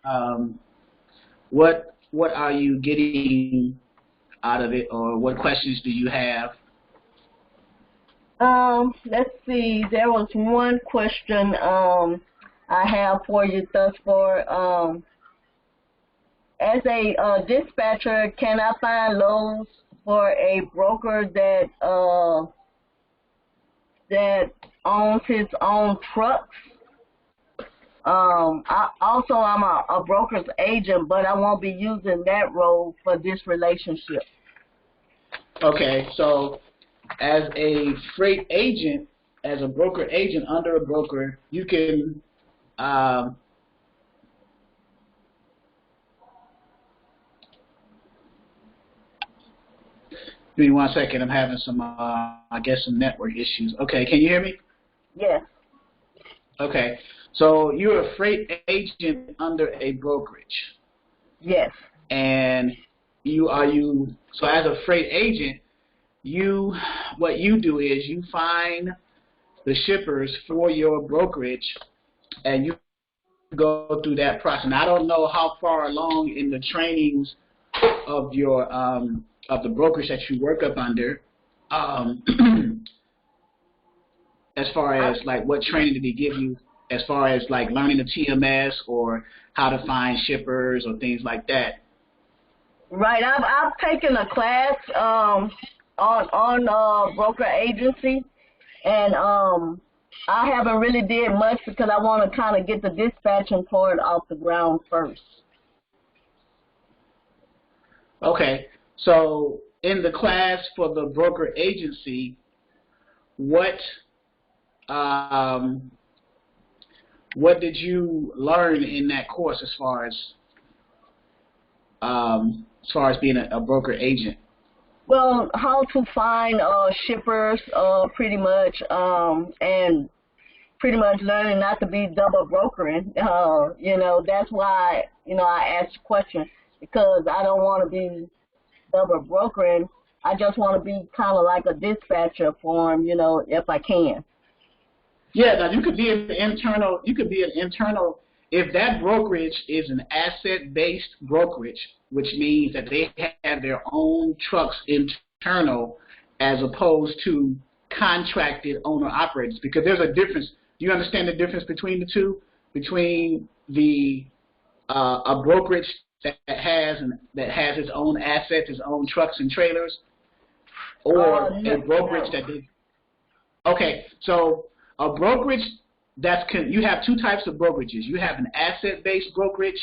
Um, what are you getting out of it, or what questions do you have? Let's see. There was one question I have for you thus far. As a dispatcher, can I find loads for a broker that owns his own trucks? I'm a broker's agent, but I won't be using that role for this relationship. Okay, so as a freight agent, as a broker agent under a broker, you can give me 1 second. I'm having some, I guess, some network issues. Okay, can you hear me? Yes. Okay, so you're a freight agent under a brokerage, Yes. and so as a freight agent, what you do is you find the shippers for your brokerage, and you go through that process. And I don't know how far along in the trainings of your of the brokerage that you work up under. As far as like what training did he give you as far as like learning the TMS or how to find shippers or things like that? Right. I've taken a class on broker agency, and I haven't really did much because I want to kind of get the dispatching part off the ground first. Okay, so in the class for the broker agency, um, what did you learn in that course as far as being a broker agent? Well, how to find shippers, pretty much, and pretty much learning not to be double brokering. That's why I asked the question, because I don't want to be double brokering. I just want to be kind of like a dispatcher for them, if I can. Yeah, now you could be an internal. You could be an internal if that brokerage is an asset-based brokerage, which means that they have their own trucks internal, as opposed to contracted owner-operators. Because there's a difference. Do you understand the difference between the two? Between the a brokerage that has its own assets, its own trucks and trailers, or a brokerage that did. Okay, so a brokerage you have two types of brokerages. You have an asset-based brokerage,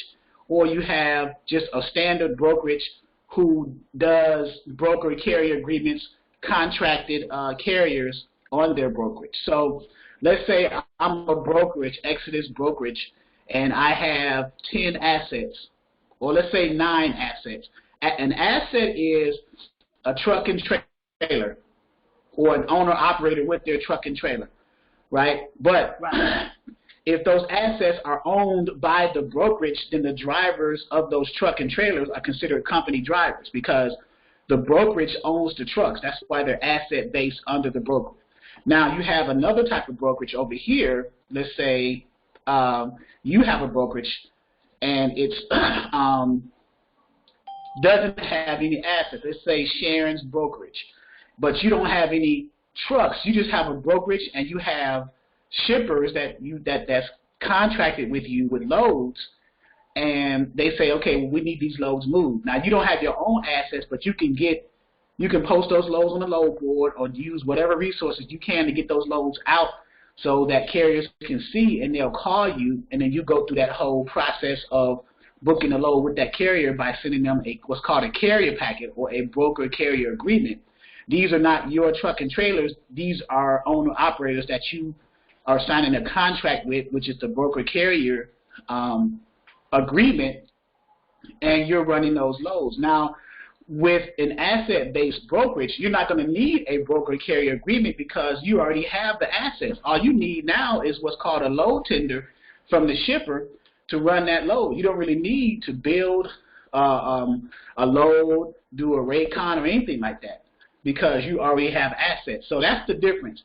or you have just a standard brokerage who does broker carrier agreements, contracted carriers on their brokerage. So let's say I'm a brokerage, Exodus Brokerage, and I have 10 assets, or let's say 9 assets. An asset is a truck and trailer, or an owner-operator with their truck and trailer. Right? But if those assets are owned by the brokerage, then the drivers of those truck and trailers are considered company drivers because the brokerage owns the trucks. That's why they're asset-based under the brokerage. Now, you have another type of brokerage over here. Let's say you have a brokerage and it's doesn't have any assets. Let's say Sharon's Brokerage, but you don't have any trucks. You just have a brokerage, and you have shippers that's contracted with you with loads, and they say, okay, well, we need these loads moved. Now you don't have your own assets, but you can post those loads on the load board or use whatever resources you can to get those loads out so that carriers can see, and they'll call you, and then you go through that whole process of booking a load with that carrier by sending them what's called a carrier packet or a broker carrier agreement. These are not your truck and trailers. These are owner-operators that you are signing a contract with, which is the broker-carrier agreement, and you're running those loads. Now, with an asset-based brokerage, you're not going to need a broker-carrier agreement because you already have the assets. All you need now is what's called a load tender from the shipper to run that load. You don't really need to build a load, do a Raycon, or anything like that, because you already have assets. So that's the difference.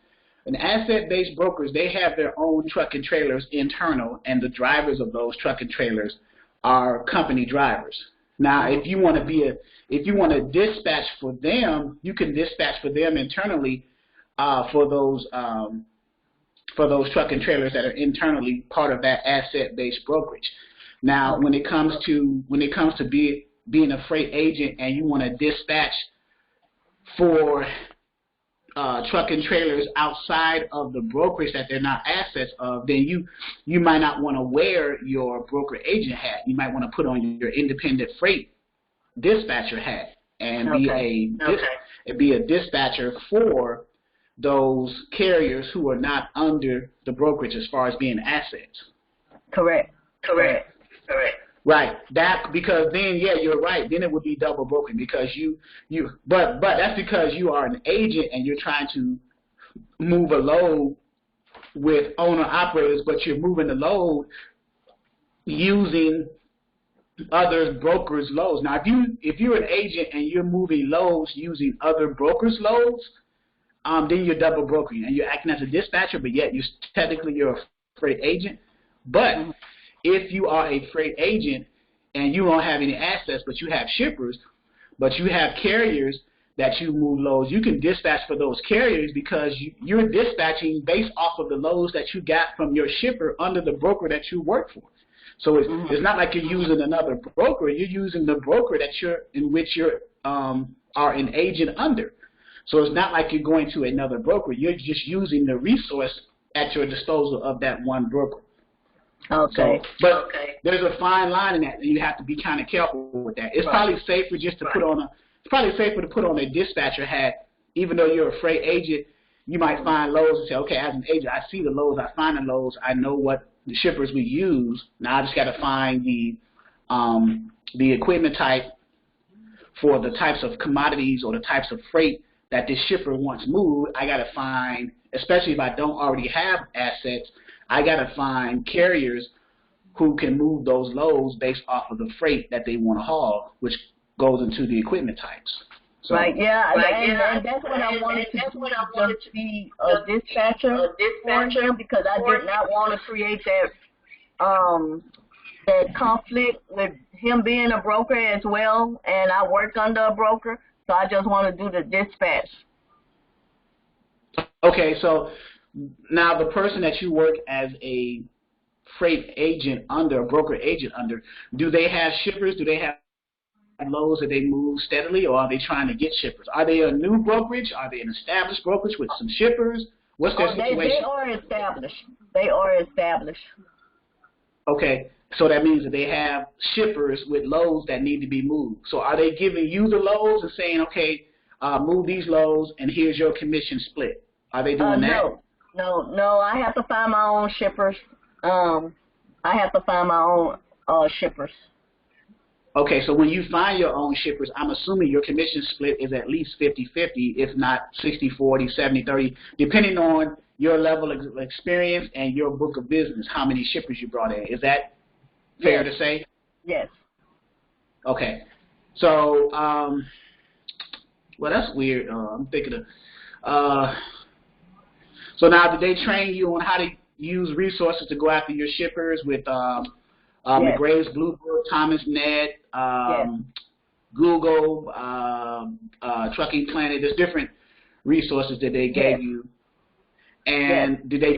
An asset-based brokers, they have their own truck and trailers internal, and the drivers of those truck and trailers are company drivers. Now, if you want to dispatch for them, you can dispatch for them internally for those truck and trailers that are internally part of that asset-based brokerage. Now, when it comes to being a freight agent and you want to dispatch for truck and trailers outside of the brokerage that they're not assets of, then you might not want to wear your broker agent hat. You might want to put on your independent freight dispatcher hat and be a dispatcher for those carriers who are not under the brokerage as far as being assets. Correct. Right. That, because then, yeah, you're right. Then it would be double broken because but that's because you are an agent and you're trying to move a load with owner operators, but you're moving the load using other brokers' loads. Now, if you're an agent and you're moving loads using other brokers' loads, then you're double brokering and you're acting as a dispatcher, but yet you're a freight agent. But if you are a freight agent and you don't have any assets, but you have shippers, but you have carriers that you move loads, you can dispatch for those carriers because you're dispatching based off of the loads that you got from your shipper under the broker that you work for. So it's not like you're using another broker. You're using the broker in which you are an agent under. So it's not like you're going to another broker. You're just using the resource at your disposal of that one broker. Okay. So, there's a fine line in that, and you have to be kind of careful with that. It's probably safer just to put on a dispatcher hat, even though you're a freight agent. You might find loads and say, okay, as an agent, I see the loads, I find the loads, I know what the shippers we use. Now I just got to find the equipment type for the types of commodities or the types of freight that this shipper wants moved. I got to find, especially if I don't already have assets, I got to find carriers who can move those loads based off of the freight that they want to haul, which goes into the equipment types. So, and that's what I wanted to do, just be a dispatcher for him, because I did not want to create that conflict with him being a broker as well, and I work under a broker, so I just want to do the dispatch. Okay, so now the person that you work as a freight agent under, a broker agent under, do they have shippers? Do they have loads that they move steadily, or are they trying to get shippers? Are they a new brokerage? Are they an established brokerage with some shippers? What's their situation? They are established. Okay, so that means that they have shippers with loads that need to be moved. So are they giving you the loads and saying, okay, move these loads and here's your commission split? Are they doing that? No. I have to find my own shippers. Okay, so when you find your own shippers, I'm assuming your commission split is at least 50-50, if not 60-40, 70-30, depending on your level of experience and your book of business, how many shippers you brought in. Is that fair to say? Yes. Okay. So, well, that's weird. I'm thinking of, so now did they train you on how to use resources to go after your shippers with McGrave's Blue Book, Thomas Net, Google, Trucking Planet? There's different resources that they gave you. And did they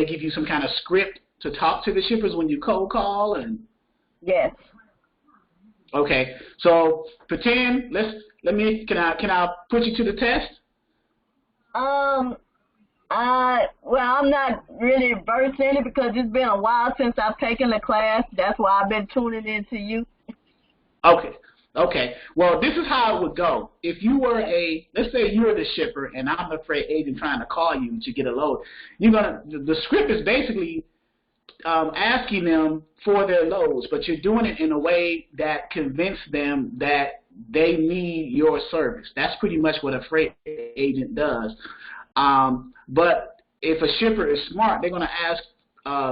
give you some kind of script to talk to the shippers when you cold call? And yes. Okay. So pretend. Can I put you to the test? I'm not really versed in it because it's been a while since I've taken the class. That's why I've been tuning in to you. Okay. Well, this is how it would go. If you were let's say you're the shipper and I'm a freight agent trying to call you to get a load, the script is basically asking them for their loads, but you're doing it in a way that convinces them that they need your service. That's pretty much what a freight agent does. But if a shipper is smart, they're going to ask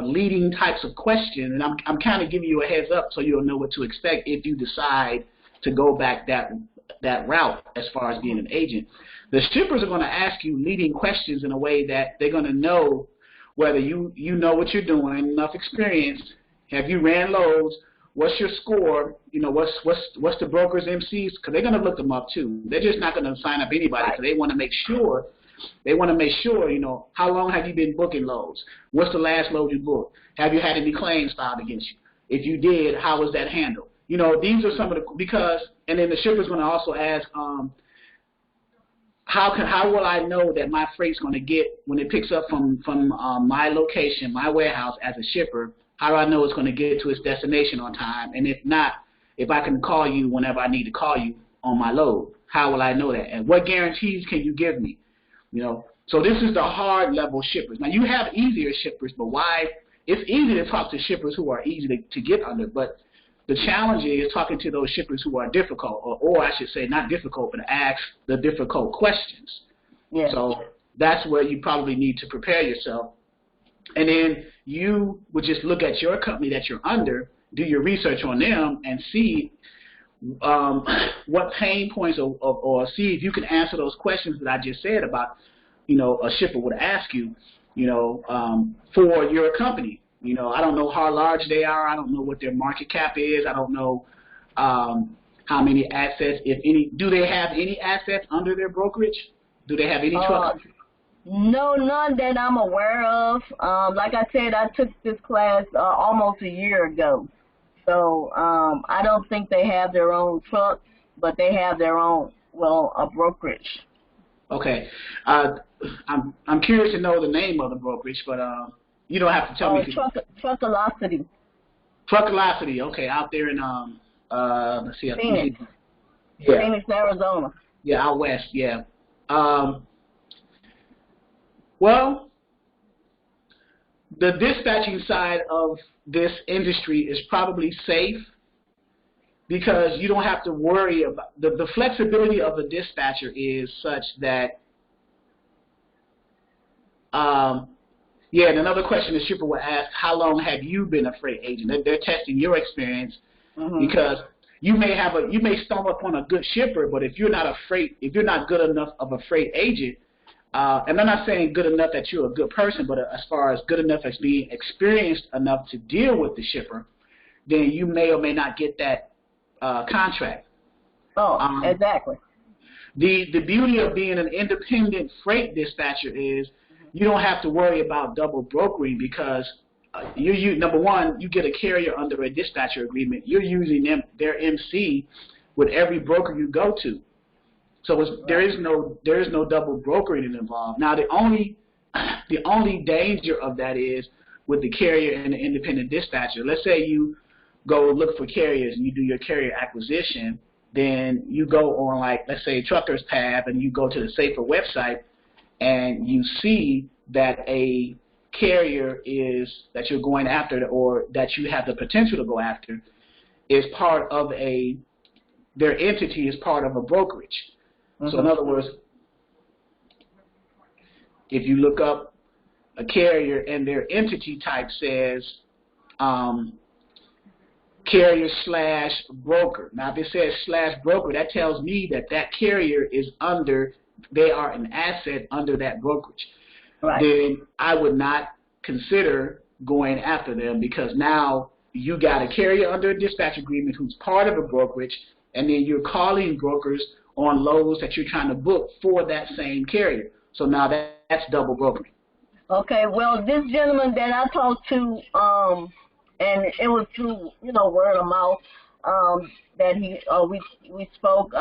leading types of questions, and I'm kind of giving you a heads up so you'll know what to expect if you decide to go back that route as far as being an agent. The shippers are going to ask you leading questions in a way that they're going to know whether you know what you're doing, enough experience, have you ran loads what's your score? You know, what's the broker's MCs? Because they're going to look them up too. They're just not going to sign up anybody because they want to make sure. They want to make sure, you know, how long have you been booking loads? What's the last load you booked? Have you had any claims filed against you? If you did, how was that handled? You know, these are some of the, because, and then the shipper's going to also ask, how will I know that my freight's going to get, when it picks up from my location, my warehouse as a shipper, how do I know it's going to get to its destination on time? And if not, if I can call you whenever I need to call you on my load, how will I know that? And what guarantees can you give me? You know, so this is the hard level shippers. Now you have easier shippers, but why? It's easy to talk to shippers who are easy to get under, but the challenge is talking to those shippers who are difficult, or I should say not difficult, but ask the difficult questions. Yeah. So that's where you probably need to prepare yourself. And then you would just look at your company that you're under, do your research on them, and see what pain points or see if you can answer those questions that I just said about, you know, a shipper would ask you, you know, for your company. You know, I don't know how large they are. I don't know what their market cap is. I don't know how many assets, if any. Do they have any assets under their brokerage? Do they have any trucks? No, none that I'm aware of. Like I said, I took this class almost a year ago. So I don't think they have their own trucks, but they have their own, well, a brokerage. Okay. I'm curious to know the name of the brokerage, but you don't have to tell me. Truckolocity. Truckolocity, okay, out there in let's see, Phoenix. Yeah. Phoenix, Arizona. Yeah, out west. Yeah. Well, the dispatching side of this industry is probably safe because you don't have to worry about the flexibility of the dispatcher is such that. Yeah, and another question the shipper will ask, how long have you been a freight agent? They're testing your experience because you may stumble upon a good shipper, but if you're not good enough of a freight agent, and I'm not saying good enough that you're a good person, but as far as good enough as being experienced enough to deal with the shipper, then you may or may not get that contract. Oh, exactly. The beauty of being an independent freight dispatcher is you don't have to worry about double brokering because you number one, you get a carrier under a dispatcher agreement. You're using their MC with every broker you go to. So there is no double brokering involved. Now the only danger of that is with the carrier and the independent dispatcher. Let's say you go look for carriers and you do your carrier acquisition, then you go on, like, let's say Truckers Tab, and you go to the Safer website and you see that a carrier that you're going after or that you have the potential to go after is part of their entity is part of a brokerage. So in other words, if you look up a carrier and their entity type says carrier/broker. Now if it says /broker, that tells me that carrier is they are an asset under that brokerage. Right. Then I would not consider going after them because now you got a carrier under a dispatch agreement who's part of a brokerage, and then you're calling brokers on loads that you're trying to book for that same carrier. So now that's double brokering. Okay, well, this gentleman that I talked to, and it was through, word of mouth, that we spoke.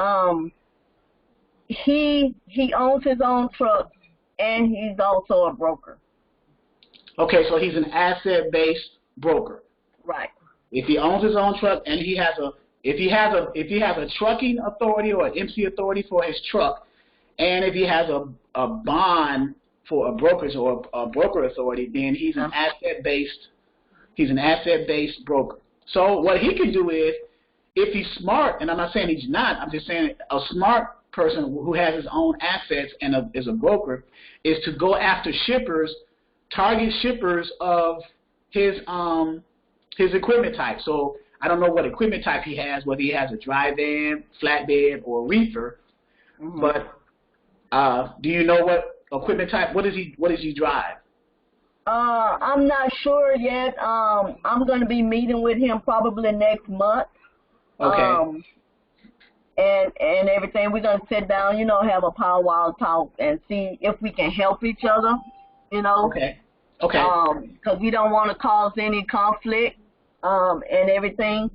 He owns his own truck, and he's also a broker. Okay, so he's an asset-based broker. Right. If he owns his own truck and if he has a trucking authority or an MC authority for his truck, and if he has a bond for a brokerage or a broker authority, then he's an asset-based broker. So what he can do is, if he's smart, and I'm not saying he's not, I'm just saying a smart person who has his own assets and is a broker, is to go after shippers, target shippers of his equipment type. So I don't know what equipment type he has, whether he has a dry van, flatbed, or reefer. But do you know what equipment type? What does he drive? I'm not sure yet. I'm going to be meeting with him probably next month. Okay. And everything. We're gonna sit down, have a powwow talk and see if we can help each other, Okay. Okay. Because we don't want to cause any conflict, and everything.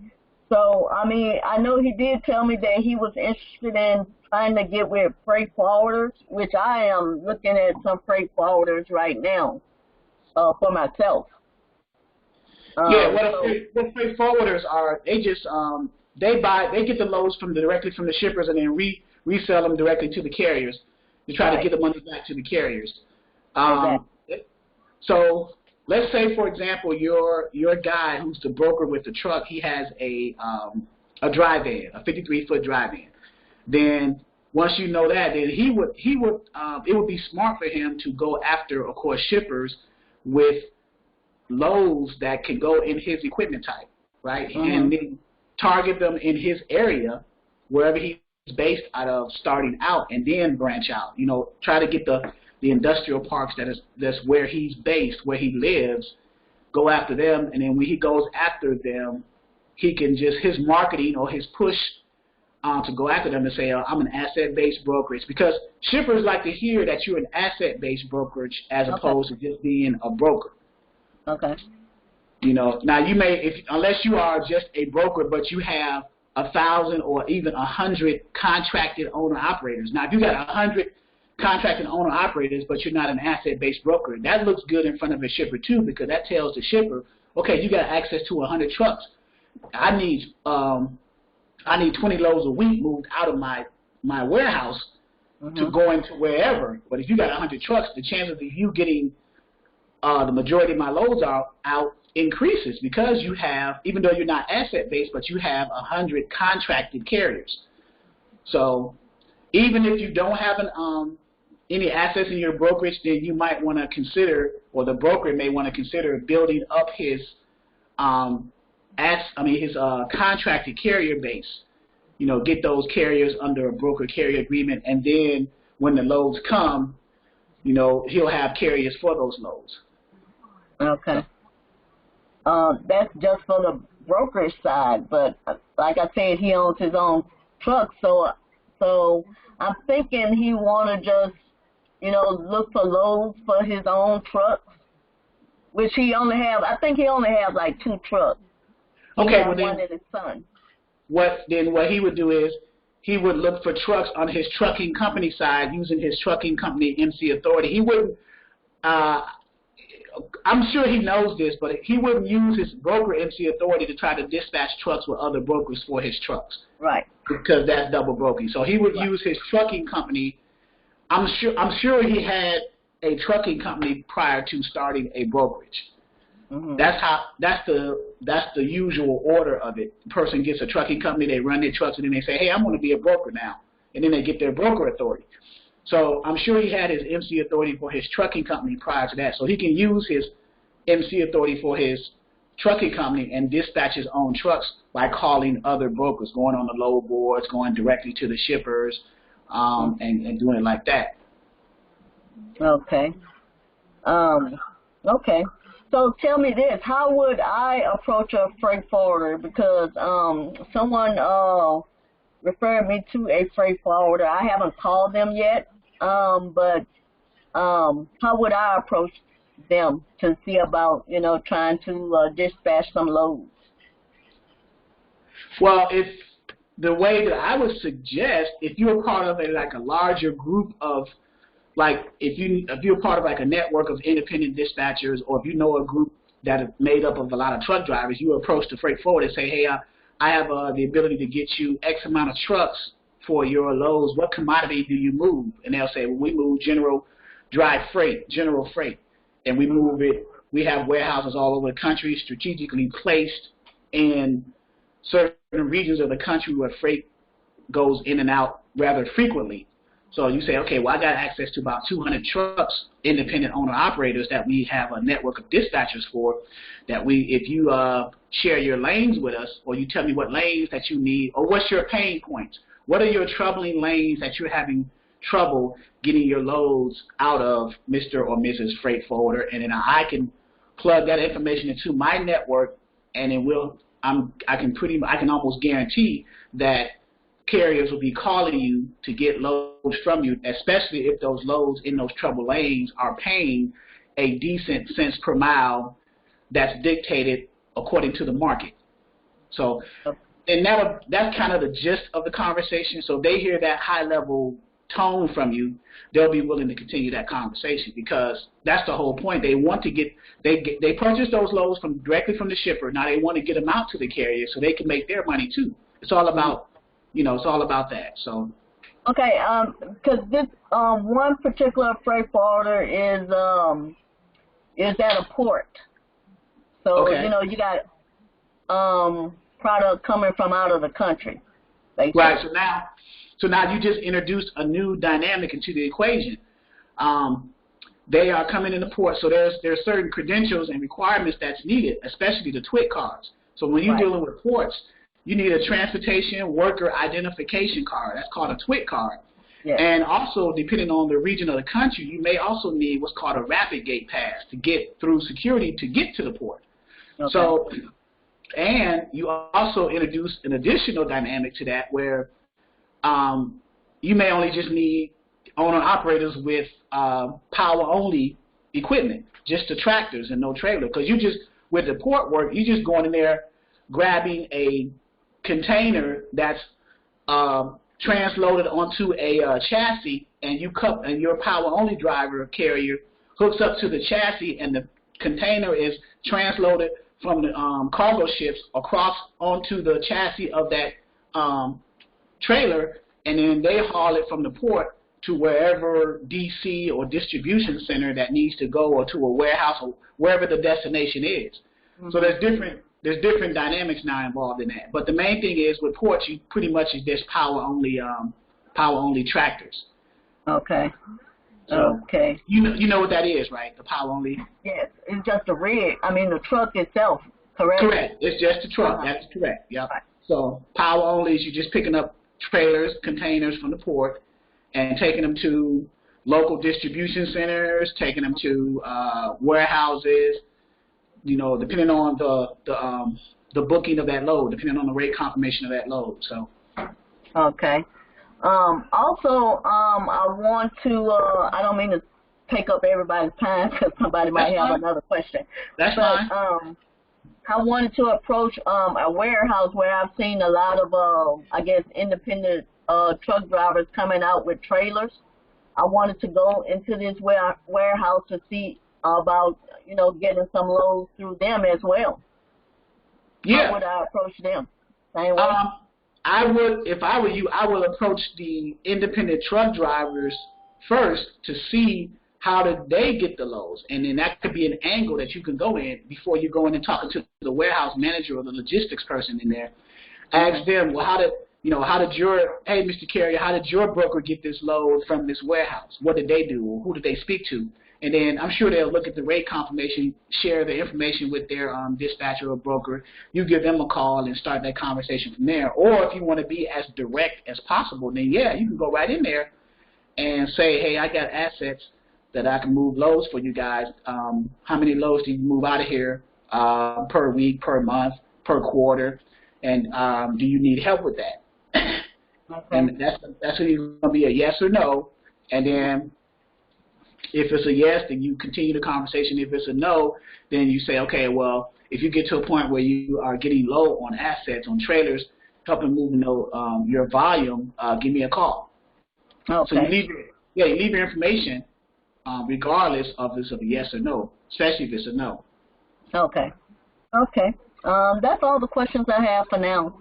So I mean, I know he did tell me that he was interested in trying to get with freight forwarders, which I am looking at some freight forwarders right now, for myself. Yeah, what freight forwarders are, they just they get the loads directly from the shippers and then resell them directly to the carriers to try to get the money back to the carriers. So let's say, for example, your guy who's the broker with the truck, he has a dry van, a 53-foot dry van. Then once you know that, then it would be smart for him to go after, of course, shippers with loads that can go in his equipment type, right? Mm-hmm. And then target them in his area, wherever he's based out of, starting out, and then branch out. Try to get the industrial parks that's where he's based, where he lives, go after them, and then when he goes after them, he can just, his marketing or his push to go after them and say, I'm an asset-based brokerage, because shippers like to hear that you're an asset-based brokerage as opposed to just being a broker. Okay. Now you may, unless you are just a broker, but you have 1,000 or even 100 contracted owner-operators. Now, if you got 100 contracted owner-operators, but you're not an asset-based broker, that looks good in front of a shipper too, because that tells the shipper, okay, you got access to 100 trucks. I need 20 loads a week moved out of my warehouse to go into wherever. But if you got 100 trucks, the chances of you getting the majority of my loads out increases, because you have, even though you're not asset-based, but you have 100 contracted carriers. So even if you don't have any assets in your brokerage, then you might want to consider, or the broker may want to consider, building up his contracted carrier base. Get those carriers under a broker carrier agreement, and then when the loads come, he'll have carriers for those loads. Okay. That's just for the brokerage side, but like I said, he owns his own truck, so I'm thinking he want to just, look for loads for his own trucks, which I think he only has like 2 trucks. Okay, well one in his son. What he would do is he would look for trucks on his trucking company side using his trucking company MC Authority. He wouldn't. I'm sure he knows this, but he wouldn't use his broker MC Authority to try to dispatch trucks with other brokers for his trucks. Right. Because that's double broking. So he would use his trucking company. I'm sure he had a trucking company prior to starting a brokerage. Mm-hmm. That's the usual order of it. The person gets a trucking company, they run their trucks, and then they say, hey, I'm going to be a broker now. And then they get their broker authority. So I'm sure he had his MC Authority for his trucking company prior to that. So he can use his MC Authority for his trucking company and dispatch his own trucks by calling other brokers, going on the load boards, going directly to the shippers, and doing it like that. Okay. Okay. So tell me this, how would I approach a freight forwarder? Because someone referred me to a freight forwarder. I haven't called them yet, but how would I approach them to see about, trying to dispatch some loads? Well, if the way that I would suggest, if you're part of a larger group of, like if you're part of like a network of independent dispatchers, or if you know a group that is made up of a lot of truck drivers, you approach the freight forwarder and say, hey, I have the ability to get you X amount of trucks for your loads. What commodity do you move? And they'll say, well, we move general freight, and we move it. We have warehouses all over the country, strategically placed in certain regions of the country where freight goes in and out rather frequently. So you say, okay, well, I got access to about 200 trucks, independent owner-operators that we have a network of dispatchers for, that if you share your lanes with us, or you tell me what lanes that you need, or what's your pain points, what are your troubling lanes that you're having trouble getting your loads out of Mr. or Mrs. Freight Forwarder, and then I can plug that information into my network, and it will. I can almost guarantee that carriers will be calling you to get loads from you, especially if those loads in those trouble lanes are paying a decent cents per mile that's dictated according to the market. So, and that's kind of the gist of the conversation. So they hear that high-level tone from you, they'll be willing to continue that conversation, because that's the whole point. They want to they purchase those loads directly from the shipper. Now they want to get them out to the carrier so they can make their money too. It's all about, it's all about that. So. Okay, because this one particular freight forwarder is at a port. So, okay. You got product coming from out of the country. Basically. Right, so now you just introduced a new dynamic into the equation. They are coming in the port, so there's certain credentials and requirements that's needed, especially the TWIC cards. So when you're dealing with ports, you need a transportation worker identification card. That's called a TWIC card. Yes. And also, depending on the region of the country, you may also need what's called a rapid gate pass to get through security to get to the port. Okay. So, and you also introduce an additional dynamic to that where you may only just need owner-operators with power-only equipment, just the tractors and no trailer. Because with the port work, you're just going in there, grabbing a container that's transloaded onto a chassis, and your power-only driver carrier hooks up to the chassis, and the container is transloaded from the cargo ships across onto the chassis of that trailer, and then they haul it from the port to wherever DC or distribution center that needs to go, or to a warehouse, or wherever the destination is. Mm-hmm. So there's different dynamics now involved in that. But the main thing is with ports, you pretty much is just power only tractors. Okay. So okay. You know what that is, right? The power only. Yes, it's just a rig. I mean the truck itself. Correct. Correct. It's just a truck. That's correct. Yep. Right. So power only is you're just picking up trailers, containers from the port, and taking them to local distribution centers, taking them to warehouses. Depending on the booking of that load, depending on the rate confirmation of that load. So. Okay. Also, I want to. I don't mean to take up everybody's time because somebody might have another question. That's fine. I wanted to approach a warehouse where I've seen a lot of, independent truck drivers coming out with trailers. I wanted to go into this warehouse to see about, getting some loads through them as well. Yeah. How would I approach them? Same way? I would, if I were you, I would approach the independent truck drivers first to see how did they get the loads, and then that could be an angle that you can go in before you go in and talking to the warehouse manager or the logistics person in there. Ask them, well, hey, Mr. Carrier, how did your broker get this load from this warehouse? What did they do, or who did they speak to? And then I'm sure they'll look at the rate confirmation, share the information with their dispatcher or broker. You give them a call and start that conversation from there. Or if you want to be as direct as possible, then yeah, you can go right in there and say, hey, I got assets that I can move loads for you guys. How many loads do you move out of here per week, per month, per quarter? And do you need help with that? Okay. And that's either going to be a yes or no. And then if it's a yes, then you continue the conversation. If it's a no, then you say, okay, well, if you get to a point where you are getting low on assets, on trailers, helping move your volume, give me a call. Okay. So you leave your information regardless of if it's a yes or no, especially if it's a no. Okay. Okay. That's all the questions I have for now.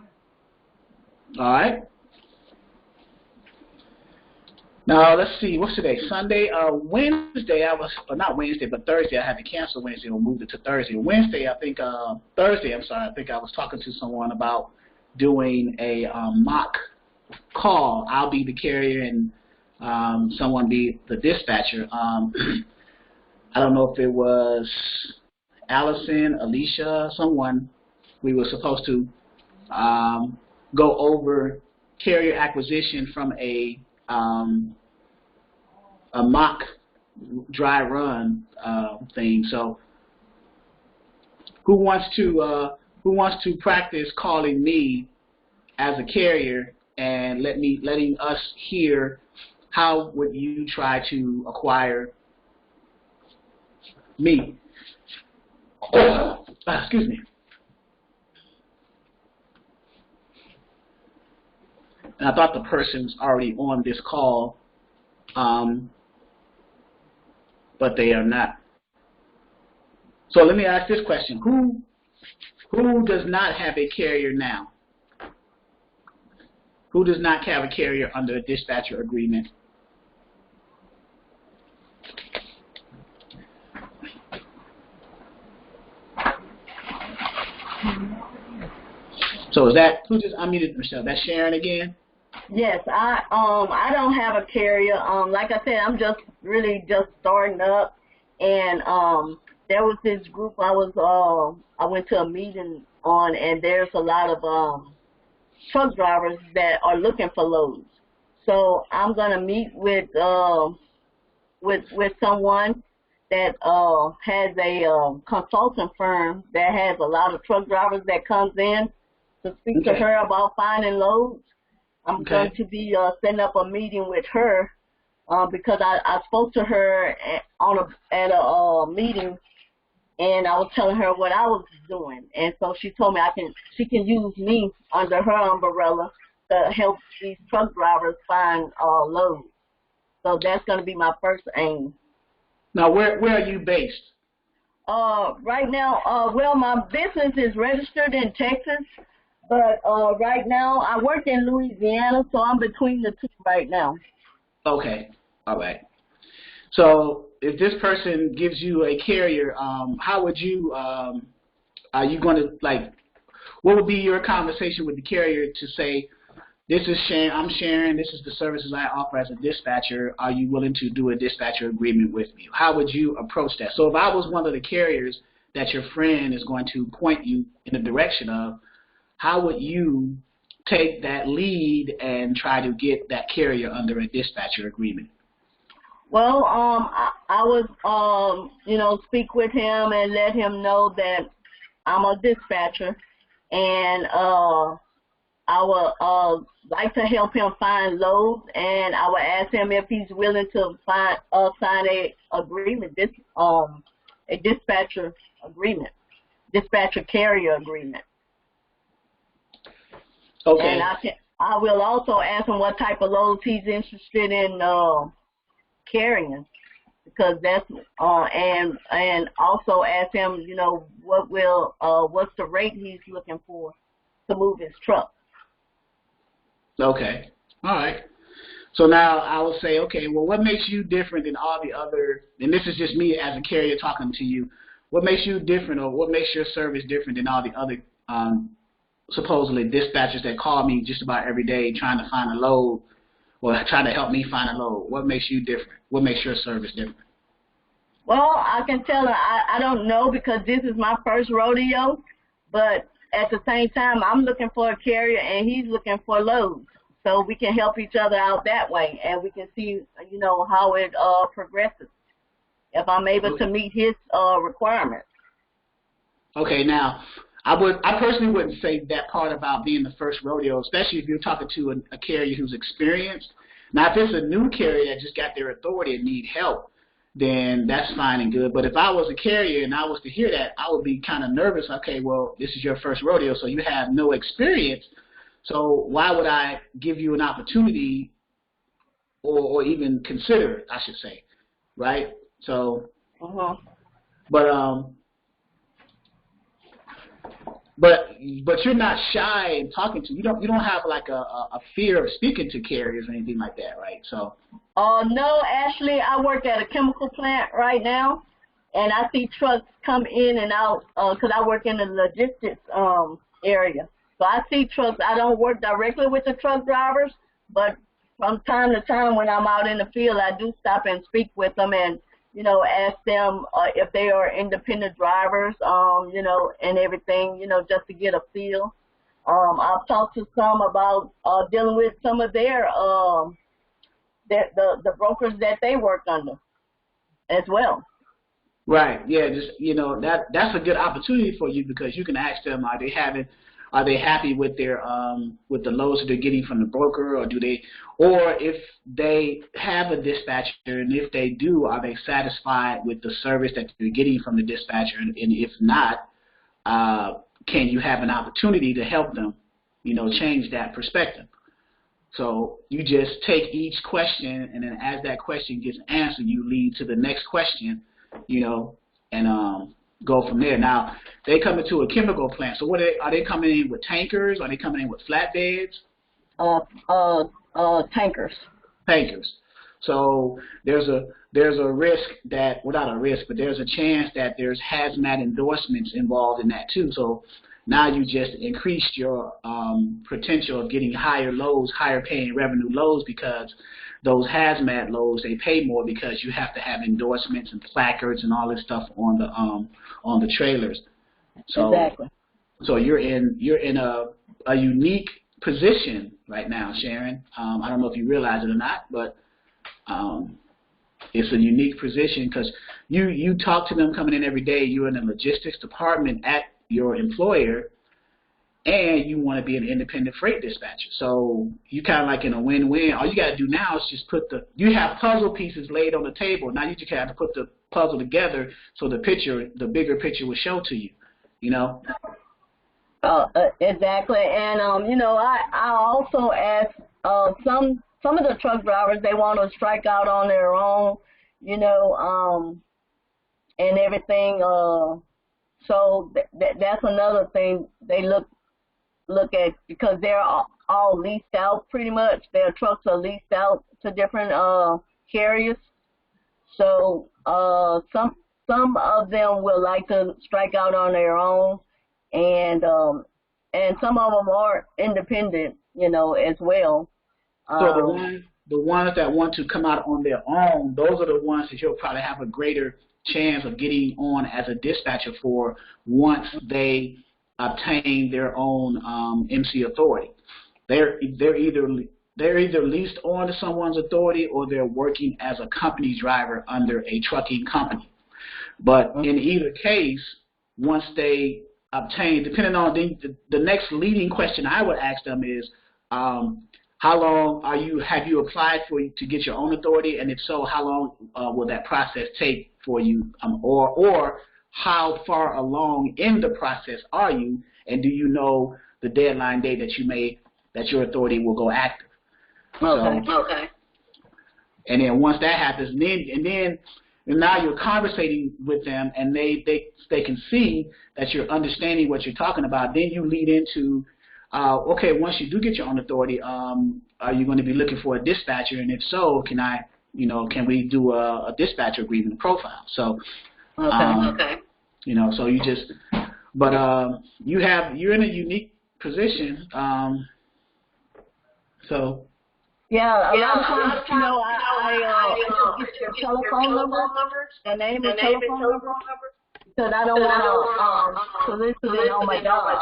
All right. Now, let's see, what's today? Sunday? Wednesday, not Wednesday, but Thursday, I had to cancel Wednesday and moved it to Thursday. Thursday, I think I was talking to someone about doing a mock call. I'll be the carrier and someone be the dispatcher. I don't know if it was Allison, Alicia, someone. We were supposed to go over carrier acquisition from a a mock dry run thing. So who wants to practice calling me as a carrier and letting us hear how would you try to acquire me? Excuse me. And I thought the person's already on this call, but they are not. So let me ask this question: Who does not have a carrier now? Who does not have a carrier under a dispatcher agreement? So is that, who just unmuted themselves? That's Sharon again? Yes, I don't have a carrier. Like I said, I'm just starting up, and there was this group I went to a meeting on, and there's a lot of truck drivers that are looking for loads. So I'm gonna meet with someone that has a consulting firm that has a lot of truck drivers that comes in to speak to her about finding loads. I'm going to be setting up a meeting with her because I spoke to her at a meeting, and I was telling her what I was doing, and so she told me she can use me under her umbrella to help these truck drivers find loads. So that's going to be my first aim. Now, where are you based? Right now, well, my business is registered in Texas. But right now, I work in Louisiana, so I'm between the two right now. Okay. All right. So if this person gives you a carrier, how would you, are you going to, like, what would be your conversation with the carrier to say, this is Sharon, I'm Sharon, this is the services I offer as a dispatcher. Are you willing to do a dispatcher agreement with me? How would you approach that? So if I was one of the carriers that your friend is going to point you in the direction of, how would you take that lead and try to get that carrier under a dispatcher agreement? Well, I would, speak with him and let him know that I'm a dispatcher, and I would like to help him find loads, and I would ask him if he's willing to sign a agreement, a dispatcher agreement, dispatcher carrier agreement. Okay. And I will also ask him what type of loads he's interested in carrying, because that's and also ask him, what's the rate he's looking for to move his truck. Okay. All right. So now I will say, okay, well, what makes you different than all the other? And this is just me as a carrier talking to you. What makes you different, or what makes your service different than all the other supposedly dispatchers that call me just about every day trying to find a load or trying to help me find a load? What makes you different? What makes your service different? Well, I can tell her I don't know, because this is my first rodeo, but at the same time, I'm looking for a carrier and he's looking for loads. So we can help each other out that way, and we can see, how it progresses if I'm able to meet his requirements. Okay, now, I personally wouldn't say that part about being the first rodeo, especially if you're talking to a carrier who's experienced. Now, if it's a new carrier that just got their authority and need help, then that's fine and good. But if I was a carrier and I was to hear that, I would be kind of nervous. Okay, well, this is your first rodeo, so you have no experience. So why would I give you an opportunity or even consider it, I should say, right? So, But you're not shy in talking to. You don't have like a fear of speaking to carriers or anything like that, right? So. No, actually, I work at a chemical plant right now, and I see trucks come in and out because I work in the logistics area. So I see trucks. I don't work directly with the truck drivers, but from time to time when I'm out in the field, I do stop and speak with them and, ask them if they are independent drivers, and everything, just to get a feel. I've talked to some about dealing with some of their the brokers that they work under as well. Right. Yeah. Just that's a good opportunity for you because you can ask them: are they happy with their with the loads that they're getting from the broker, or if they have a dispatcher, and if they do, are they satisfied with the service that they're getting from the dispatcher? And if not, can you have an opportunity to help them, change that perspective? So you just take each question, and then as that question gets answered, you lead to the next question, and go from there. Now, they come into a chemical plant. So are they coming in with tankers? Are they coming in with flatbeds? Tankers. Tankers. So there's a risk that, well, not a risk, but there's a chance that there's hazmat endorsements involved in that too. So now you just increased your potential of getting higher loads, higher paying revenue loads, because those hazmat loads, they pay more because you have to have endorsements and placards and all this stuff on the trailers. So, exactly. So you're in a unique position right now, Sharon. I don't know if you realize it or not, but it's a unique position because you talk to them coming in every day. You're in the logistics department at your employer, and you want to be an independent freight dispatcher. So you kind of like in a win-win. All you got to do now is just you have puzzle pieces laid on the table. Now you just have to put the puzzle together so the bigger picture will show to you, Exactly. And, I also ask some of the truck drivers, they want to strike out on their own, and everything. So that's another thing they look at, because they're all leased out pretty much. Their trucks are leased out to different carriers. So some of them will like to strike out on their own, and some of them are independent, as well. So the ones that want to come out on their own, those are the ones that you'll probably have a greater chance of getting on as a dispatcher for once they obtain their own MC authority. They're either leased on to someone's authority, or they're working as a company driver under a trucking company. But in either case, once they obtain, depending on the next leading question I would ask them is, how long have you applied to get your own authority, and if so, how long will that process take for you, or how far along in the process are you, and do you know the deadline date that your authority will go active? Okay. And then once that happens, and now you're conversating with them, and they can see that you're understanding what you're talking about. Then you lead into, okay, once you do get your own authority, are you going to be looking for a dispatcher? And if so, can we do a dispatcher agreement profile? So, okay. So you just, but you're in a unique position. So. Yeah, a lot of times, I just get your telephone number, the name and telephone number, because I don't want to solicit it on my job.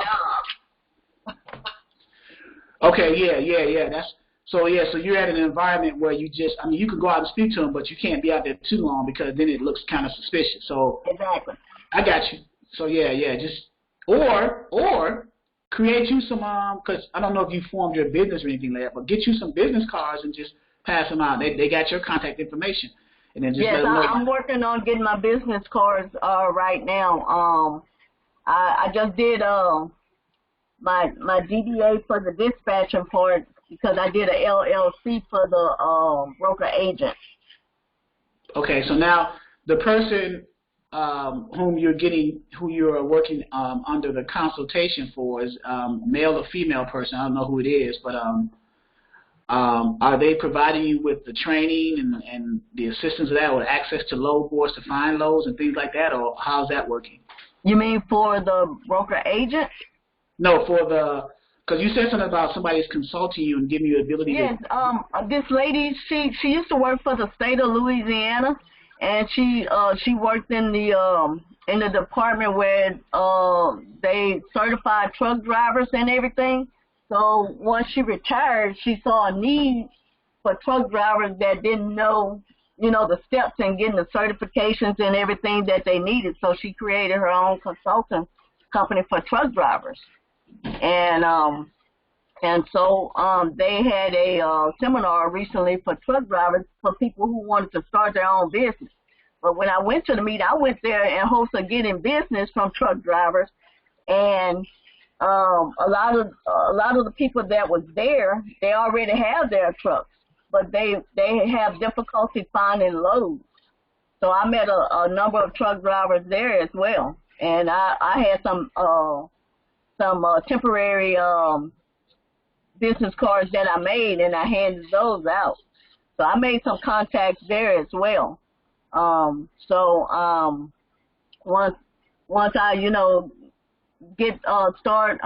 Okay, yeah. So you're at an environment where you can go out and speak to them, but you can't be out there too long because then it looks kind of suspicious. So exactly. I got you. So yeah, just or create you some because I don't know if you formed your business or anything like that, but get you some business cards and just pass them out. They got your contact information, and then just let them know. I'm working on getting my business cards right now. I just did my DBA for the dispatching part because I did a LLC for the broker agent. Okay, so now the person who you're working under the consultation for is male or female person. I don't know who it is, but are they providing you with the training and the assistance of that, or access to load boards to find loads and things like that, or how's that working? You mean for the broker agent? No, because you said something about somebody's consulting you and giving you the ability to... Yes, this lady, she used to work for the state of Louisiana, and she worked in the department where they certified truck drivers and everything. So once she retired, she saw a need for truck drivers that didn't know, the steps and getting the certifications and everything that they needed. So she created her own consulting company for truck drivers. And so they had a seminar recently for truck drivers for people who wanted to start their own business. But when I went to the meeting, I went there in hopes of getting business from truck drivers, and a lot of the people that was there, they already have their trucks, but they have difficulty finding loads. So I met a number of truck drivers there as well, and I had some temporary business cards that I made, and I handed those out. So I made some contacts there as well. Once I get start,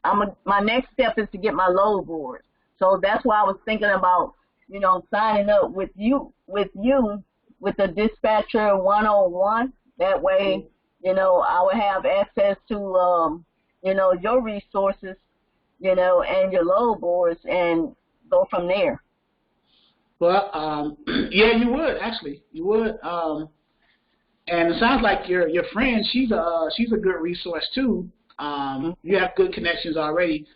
my next step is to get my load board. So that's why I was thinking about signing up with you with the Dispatcher 101. That way, I would have access to your resources, and your load boards, and go from there. Well, yeah, you would actually. You would. And it sounds like your friend, she's a good resource too. You have good connections already.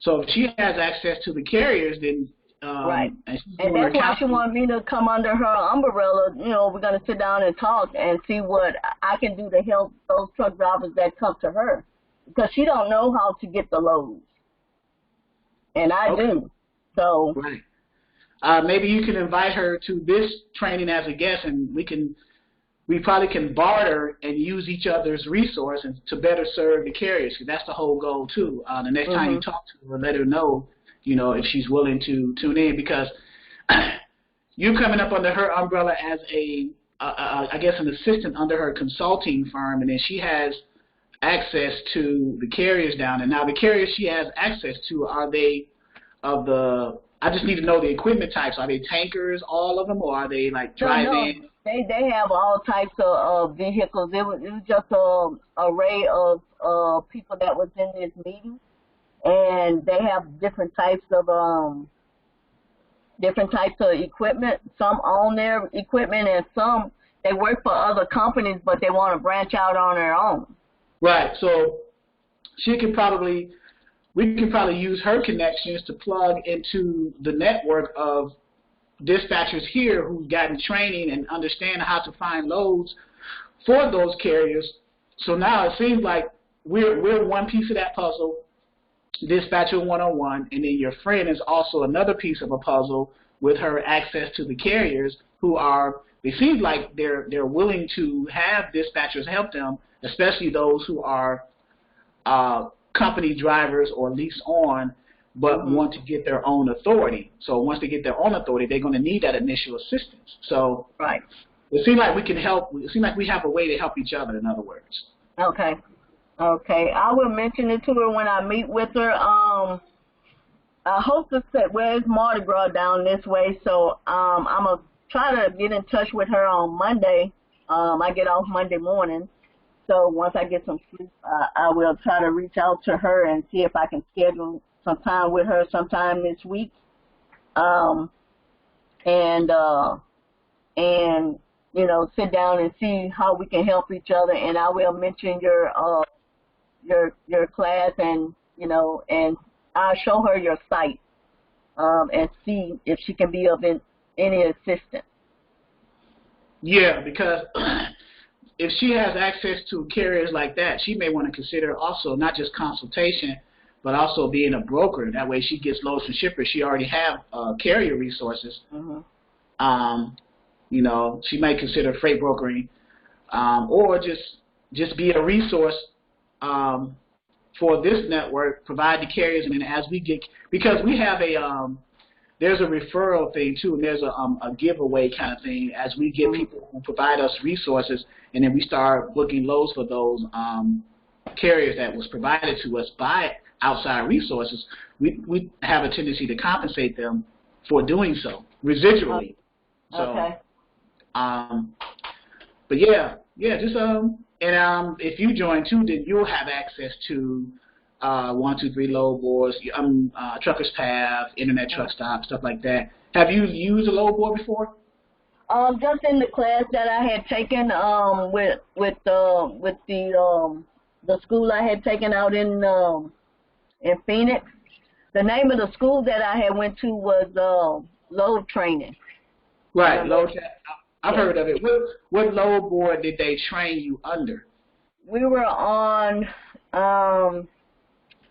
So if she has access to the carriers, then right. And that's why she wanted me to come under her umbrella. We're gonna sit down and talk and see what I can do to help those truck drivers that come to her, because she don't know how to get the loads, and I do. So right. Maybe you can invite her to this training as a guest, and we probably can barter and use each other's resources to better serve the carriers, because that's the whole goal too. The next time you talk to her, let her know, if she's willing to tune in, because you're coming up under her umbrella as I guess an assistant under her consulting firm, and then she has access to the carriers down. And now the carriers she has access to, are they I just need to know the equipment types. Are they tankers, all of them, or are they like drive-in? No. They have all types of vehicles. It was just an array of people that was in this meeting, and they have different types of equipment. Some own their equipment, and some they work for other companies, but they want to branch out on their own. Right. So we can probably use her connections to plug into the network of dispatchers here who've gotten training and understand how to find loads for those carriers. So now it seems like we're one piece of that puzzle, Dispatcher 101, and then your friend is also another piece of a puzzle with her access to the carriers who are, it seems like they're willing to have dispatchers help them, especially those who are company drivers or lease on, but want to get their own authority. So once they get their own authority, they're going to need that initial assistance. So right. It seems like we can help. It seems like we have a way to help each other, in other words. Okay. I will mention it to her when I meet with her. I hope to say, it's Mardi Gras down this way, so I'm going to try to get in touch with her on Monday. I get off Monday morning. So once I get some sleep, I will try to reach out to her and see if I can schedule some time with her sometime this week, and sit down and see how we can help each other. And I will mention your class, and and I'll show her your site, and see if she can be of any assistance. Yeah, because if she has access to carriers like that, she may want to consider also not just consultation, but also being a broker. That way she gets loads from shippers. She already have carrier resources. She might consider freight brokering, or just be a resource for this network, provide the carriers, and then as we get, because we have there's a referral thing too, and there's a giveaway kind of thing as we get people who provide us resources, and then we start booking loads for those carriers that was provided to us by outside resources. We have a tendency to compensate them for doing so residually. Okay. But just if you join too, then you'll have access to 123 load boards, Truckers Path, Internet Truck Stop, stuff like that. Have you used a load board before? Just in the class that I had taken with the school I had taken out in Phoenix. The name of the school that I had went to was load training. Right, load. I've heard of it. What load board did they train you under? We were on.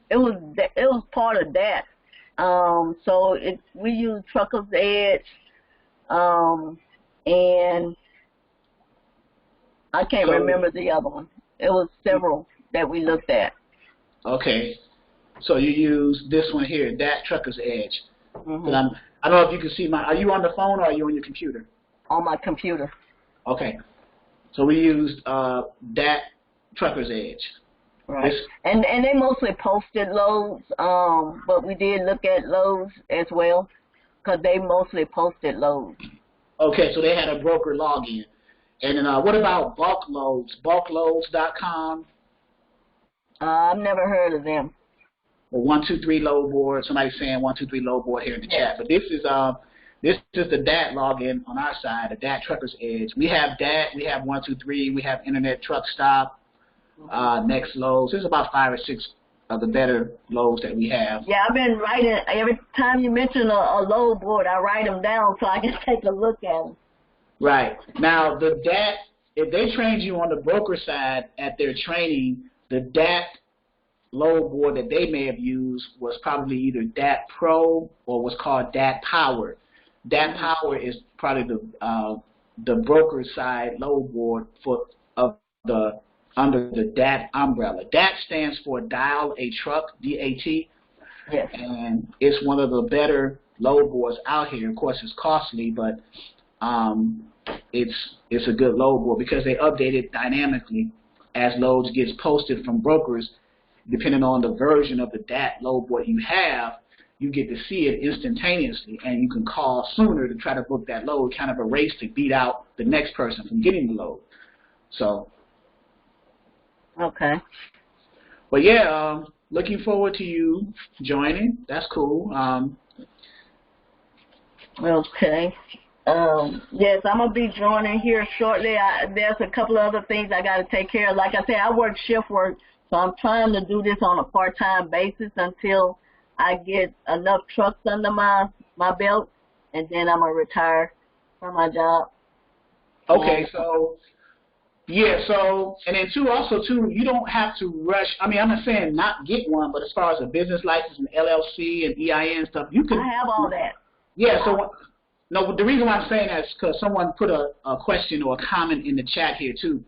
It was part of that. So we used Trucker's Edge, and I can't remember the other one. It was several that we looked at. Okay. So you use this one here, that Trucker's Edge. Mm-hmm. I don't know if you can see are you on the phone or are you on your computer? On my computer. Okay. So we used that Trucker's Edge. Right. And they mostly posted loads, but we did look at loads as well, because they mostly posted loads. Okay, so they had a broker login. And then what about bulk loads? Bulkloads.com? I've never heard of them. Or 123 load board. Somebody's saying 123 load board here in the chat. But this is the DAT login on our side, the DAT Trucker's Edge. We have DAT, we have 123, we have Internet Truck Stop, Next Loads. There's about 5 or 6 of the better loads that we have. Yeah, I've been writing. Every time you mention a load board, I write them down so I can take a look at them. Right. Now, the DAT, if they trained you on the broker side at their training, the DAT load board that they may have used was probably either DAT Pro or was called DAT Power. DAT Power is probably the broker side load board under the DAT umbrella. DAT stands for Dial a Truck, D-A-T. Yes. And it's one of the better load boards out here. Of course, it's costly, but it's a good load board because they update it dynamically as loads gets posted from brokers. Depending on the version of the DAT load board you have, you get to see it instantaneously, and you can call sooner to try to book that load, kind of a race to beat out the next person from getting the load. So. Okay. But yeah, looking forward to you joining. That's cool. Okay. Yes, I'm going to be joining here shortly. There's a couple of other things I got to take care of. Like I said, I work shift work, so I'm trying to do this on a part-time basis until I get enough trucks under my belt, and then I'm going to retire from my job. Okay, so, yeah, so, and then too, you don't have to rush. I mean, I'm not saying not get one, but as far as a business license and LLC and EIN stuff, you can. I have all that. Yeah, so, no, the reason why I'm saying that is because someone put a question or a comment in the chat here too.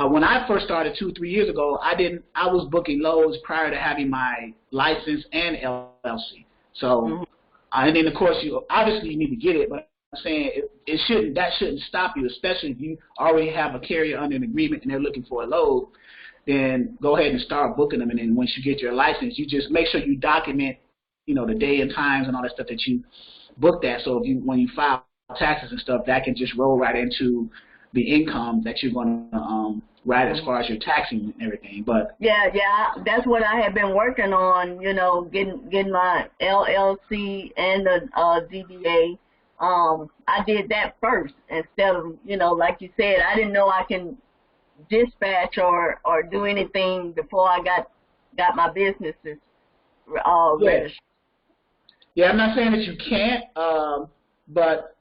When I first started 2-3 years ago, I was booking loads prior to having my license and LLC. So, and then of course you need to get it, but I'm saying that shouldn't stop you, especially if you already have a carrier under an agreement and they're looking for a load. Then go ahead and start booking them, and then once you get your license, you just make sure you document, the day and times and all that stuff that you booked at. So when you file taxes and stuff, that can just roll right into the income that you're going to write as far as your taxing and everything. But yeah, that's what I have been working on. Getting my LLC and the DBA. I did that first instead of like you said, I didn't know I can dispatch or do anything before I got my businesses registered. Yeah, I'm not saying that you can't, but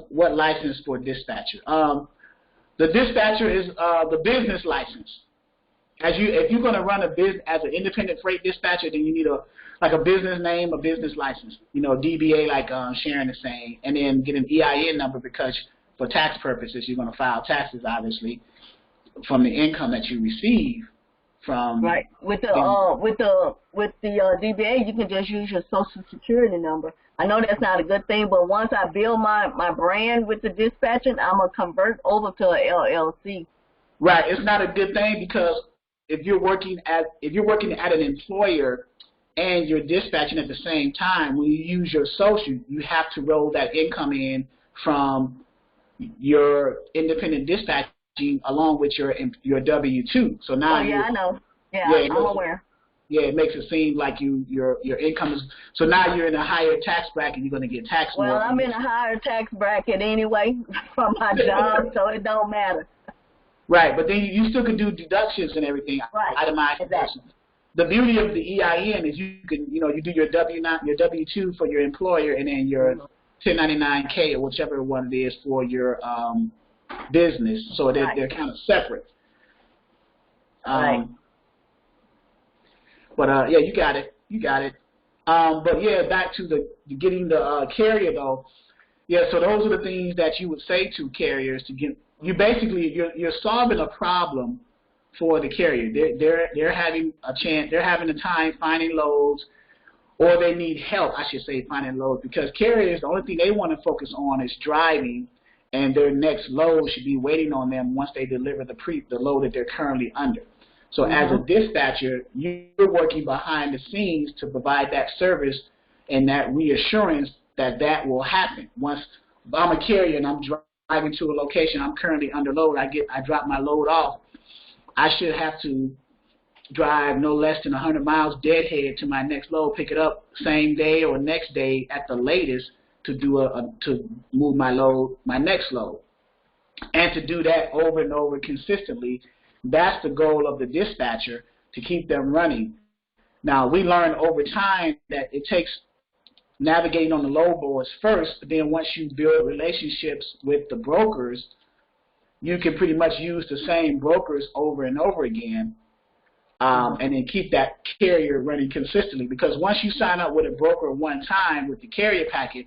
what license for dispatcher? The dispatcher is the business license. If you're going to run a business as an independent freight dispatcher, then you need a business name, a business license. DBA like Sharon is saying, and then get an EIN number because for tax purposes you're going to file taxes obviously from the income that you receive from. Right. With the DBA, you can just use your Social Security number. I know that's not a good thing, but once I build my brand with the dispatching, I'm gonna convert over to a LLC. Right. It's not a good thing because if you're working at an employer and you're dispatching at the same time, when you use your social, you have to roll that income in from your independent dispatching along with your W-2. So now Oh yeah, I know. Yeah, I'm aware. Yeah, it makes it seem like your income is, so now you're in a higher tax bracket. You're going to get taxed more. Well, I'm in a higher tax bracket anyway from my job, so it don't matter. Right, but then you still can do deductions and everything. Right. Itemized Exactly. The beauty of the EIN is you do your W-2 for your employer, and then your 1099K or whichever one it is for your business. So they're kind of separate. Right. But yeah, you got it. But yeah, back to the getting the carrier though. Yeah, so those are the things that you would say to carriers to get. You basically you're solving a problem for the carrier. They're having a time finding loads, or they need help, I should say, finding loads, because carriers, the only thing they want to focus on is driving, and their next load should be waiting on them once they deliver the load that they're currently under. So as a dispatcher, you're working behind the scenes to provide that service and that reassurance that will happen. Once I'm a carrier and I'm driving to a location, I'm currently under load, I drop my load off, I should have to drive no less than 100 miles deadhead to my next load, pick it up same day or next day at the latest to move my next load. And to do that over and over consistently, that's the goal of the dispatcher, to keep them running. Now, we learn over time that it takes navigating on the load boards first, but then once you build relationships with the brokers, you can pretty much use the same brokers over and over again, and then keep that carrier running consistently. Because once you sign up with a broker one time with the carrier packet,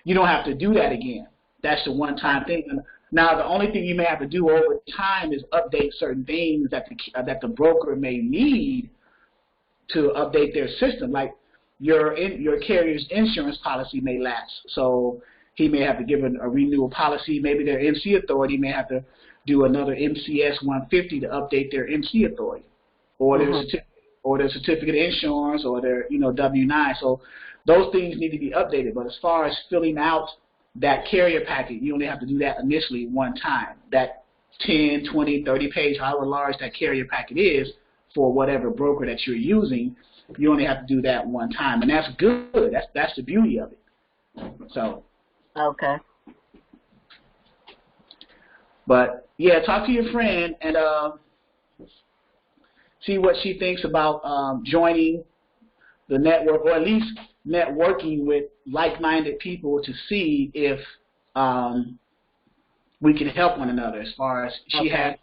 you don't have to do that again. That's the one-time thing. Now, the only thing you may have to do over time is update certain things that the broker may need to update their system. Like your carrier's insurance policy may lapse, so he may have to give a renewal policy. Maybe their MC authority may have to do another MCS 150 to update their MC authority, or their certificate of insurance, or their W-9. So those things need to be updated. But as far as filling out that carrier packet, you only have to do that initially one time. That 10, 20, 30 page, however large that carrier packet is for whatever broker that you're using, you only have to do that one time, and that's good. That's the beauty of it. So. Okay. But yeah, talk to your friend and see what she thinks about joining the network, or at least networking with like-minded people to see if we can help one another. As far as she has,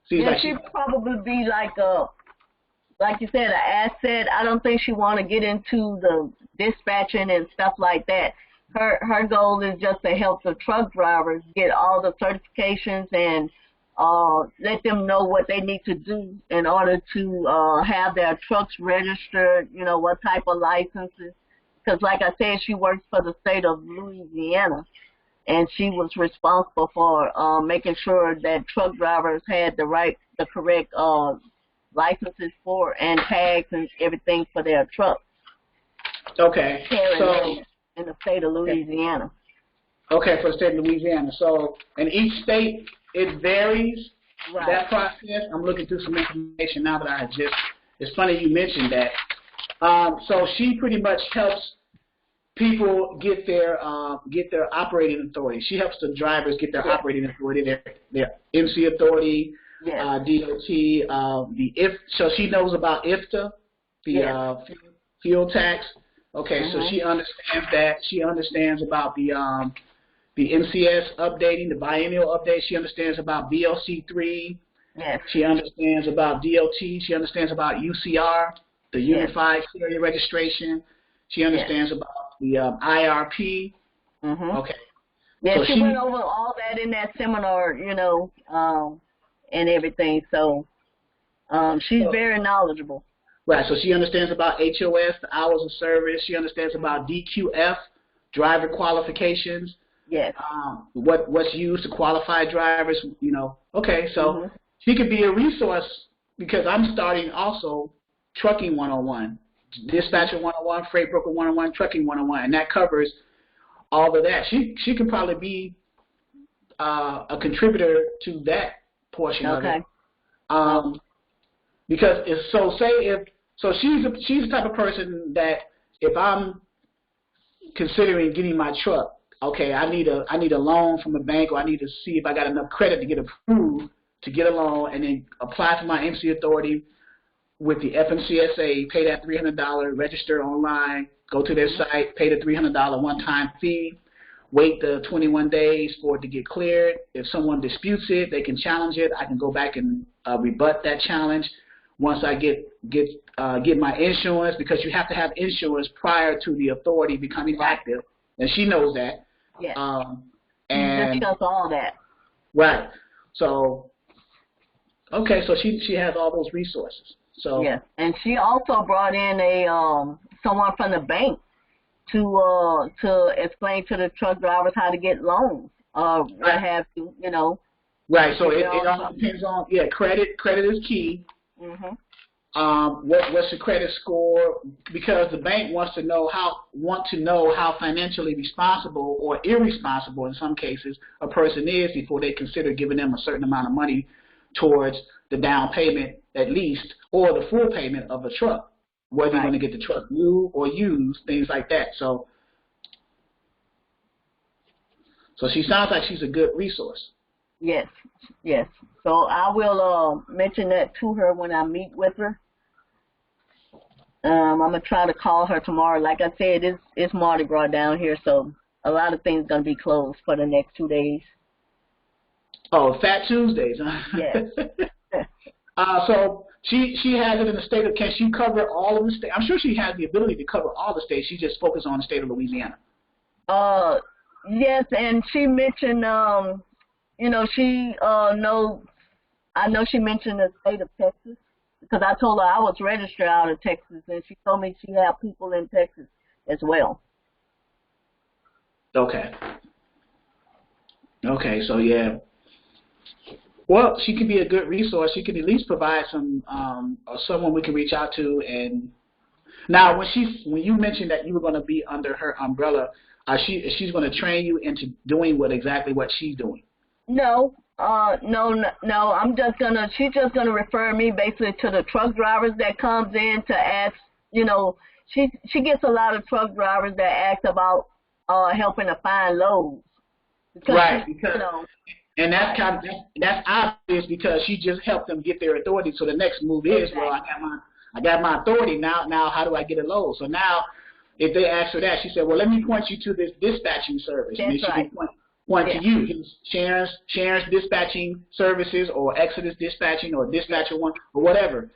seems like she'd probably be like you said, an asset. I don't think she want to get into the dispatching and stuff like that. Her goal is just to help the truck drivers get all the certifications and let them know what they need to do in order to have their trucks registered, what type of licenses. Because like I said, she works for the state of Louisiana, and she was responsible for making sure that truck drivers had the correct licenses for and tags and everything for their trucks. Okay. So in the state of Louisiana. Okay, for the state of Louisiana. So in each state, it varies, that process. I'm looking through some information now that it's funny you mentioned that. So she pretty much helps people get their operating authority. She helps the drivers get their operating authority, their MC authority, DOT, so she knows about IFTA, the fuel tax. Okay, so she understands that. She understands about the MCS updating, the biennial update. She understands about BLC3. Yes. She understands about DOT. She understands about UCR, the Unified Carrier Registration. She understands about the IRP. Okay. Yeah, so she went over all that in that seminar, and everything. So she's very knowledgeable. Right, so she understands about HOS, the hours of service. She understands about DQF, driver qualifications. Yes. What's used to qualify drivers, Okay, so she could be a resource, because I'm starting also Trucking 101, Dispatcher 101, Freight Broker 101, Trucking 101, and that covers all of that. She can probably be a contributor to that portion of Okay. it. Because if so, say if so, she's the type of person that if I'm considering getting my truck, okay, I need a loan from a bank, or I need to see if I got enough credit to get approved to get a loan, and then apply for my MC authority with the FMCSA, pay that $300, register online, go to their site, pay the $300 one-time fee, wait the 21 days for it to get cleared. If someone disputes it, they can challenge it. I can go back and rebut that challenge. Once I get my insurance, because you have to have insurance prior to the authority becoming active, and she knows that. Yes. And she does all that. Right. So, okay, so she has all those resources. So yes, and she also brought in a someone from the bank to explain to the truck drivers how to get loans. What have you, you know. Right. So it all depends on credit. Credit is key. Mhm. What's the credit score? Because the bank wants to know how financially responsible or irresponsible in some cases a person is before they consider giving them a certain amount of money towards the down payment at least, or the full payment of a truck, whether you're going to get the truck new or used, things like that. So she sounds like she's a good resource. Yes, yes. So I will mention that to her when I meet with her. I'm going to try to call her tomorrow. Like I said, it's Mardi Gras down here, so a lot of things are going to be closed for the next 2 days. Oh, Fat Tuesdays, huh? Yes. So she has it in the state of, can she cover all of the states? I'm sure she has the ability to cover all the states. She just focuses on the state of Louisiana. Yes, and she mentioned, you know, she knows, I know she mentioned the state of Texas, because I told her I was registered out of Texas, and she told me she had people in Texas as well. Okay. Okay, so yeah. Well, she could be a good resource. She could at least provide some someone we can reach out to. And now, when you mentioned that you were going to be under her umbrella, she's going to train you into doing exactly what she's doing. No. I'm just gonna. She's just gonna refer me basically to the truck drivers that comes in to ask. You know, she gets a lot of truck drivers that ask about helping to find loads. Right. Because. And that's that's obvious, because she just helped them get their authority. So the next move is, well, I got my authority now. Now how do I get a load? So now, if they ask her that, she said, well, let me point you to this dispatching service. That's and then she right. can point to you, Sharon's dispatching services, or Exodus dispatching, or Dispatcher One, or whatever.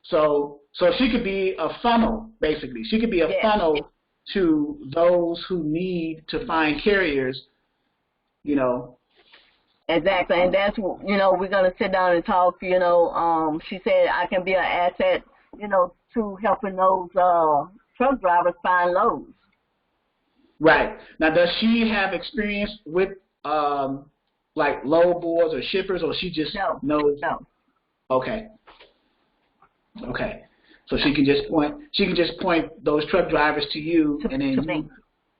So she could be a funnel, basically. She could be a funnel to those who need to find carriers, you know. Exactly, and that's, you know, we're going to sit down and talk, you know. She said I can be an asset, you know, to helping those truck drivers find loads. Right. Now, does she have experience with, like, load boards or shippers, or she just knows? No. Okay. Okay. So she can just point those truck drivers to you, and then to me.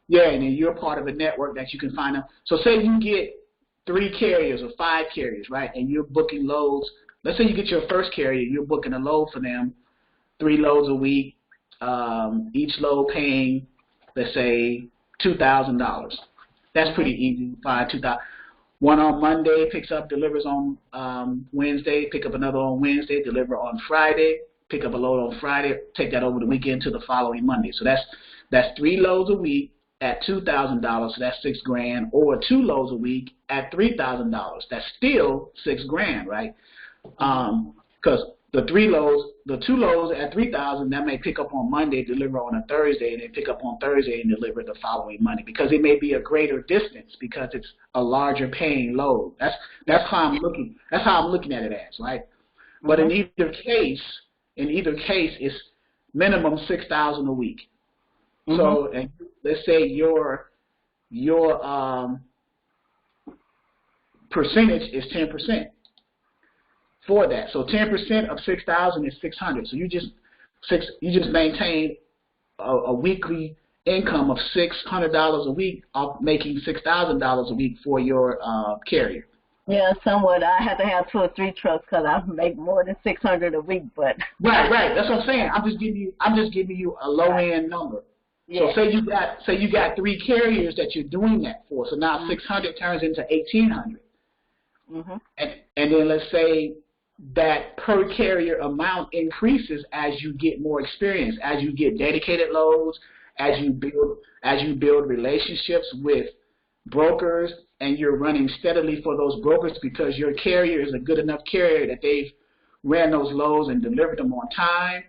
Yeah, and then you're part of a network that you can find them. So say you get 3 carriers or 5 carriers, right? And you're booking loads. Let's say you get your first carrier, you're booking a load for them, 3 loads a week, each load paying, let's say, $2,000. That's pretty easy. Find 2,000. One on Monday, picks up, delivers on Wednesday, pick up another on Wednesday, deliver on Friday, pick up a load on Friday, take that over the weekend to the following Monday. So that's 3 loads a week at $2,000, so that's $6,000, or 2 loads a week at $3,000. That's still $6,000, right? Because the 2 loads at $3,000, that may pick up on Monday, deliver on a Thursday, and then pick up on Thursday and deliver the following Monday, because it may be a greater distance because it's a larger paying load. That's how I'm looking. That's how I'm looking at it as, right? But in either case, it's minimum $6,000 a week. So, and let's say your percentage is 10% for that. So 10% of 6,000 is 600. So you just maintain a weekly income of $600 a week, of making $6,000 a week for your carrier. Yeah, somewhat. I have to have 2 or 3 trucks because I make more than 600 a week. But Right. That's what I'm saying. I'm just giving you a low end number. So yeah. say you got 3 carriers that you're doing that for. So now 600 turns into 1,800. Mhm. And then let's say that per carrier amount increases as you get more experience, as you get dedicated loads, as you build relationships with brokers, and you're running steadily for those brokers because your carrier is a good enough carrier that they've ran those loads and delivered them on time.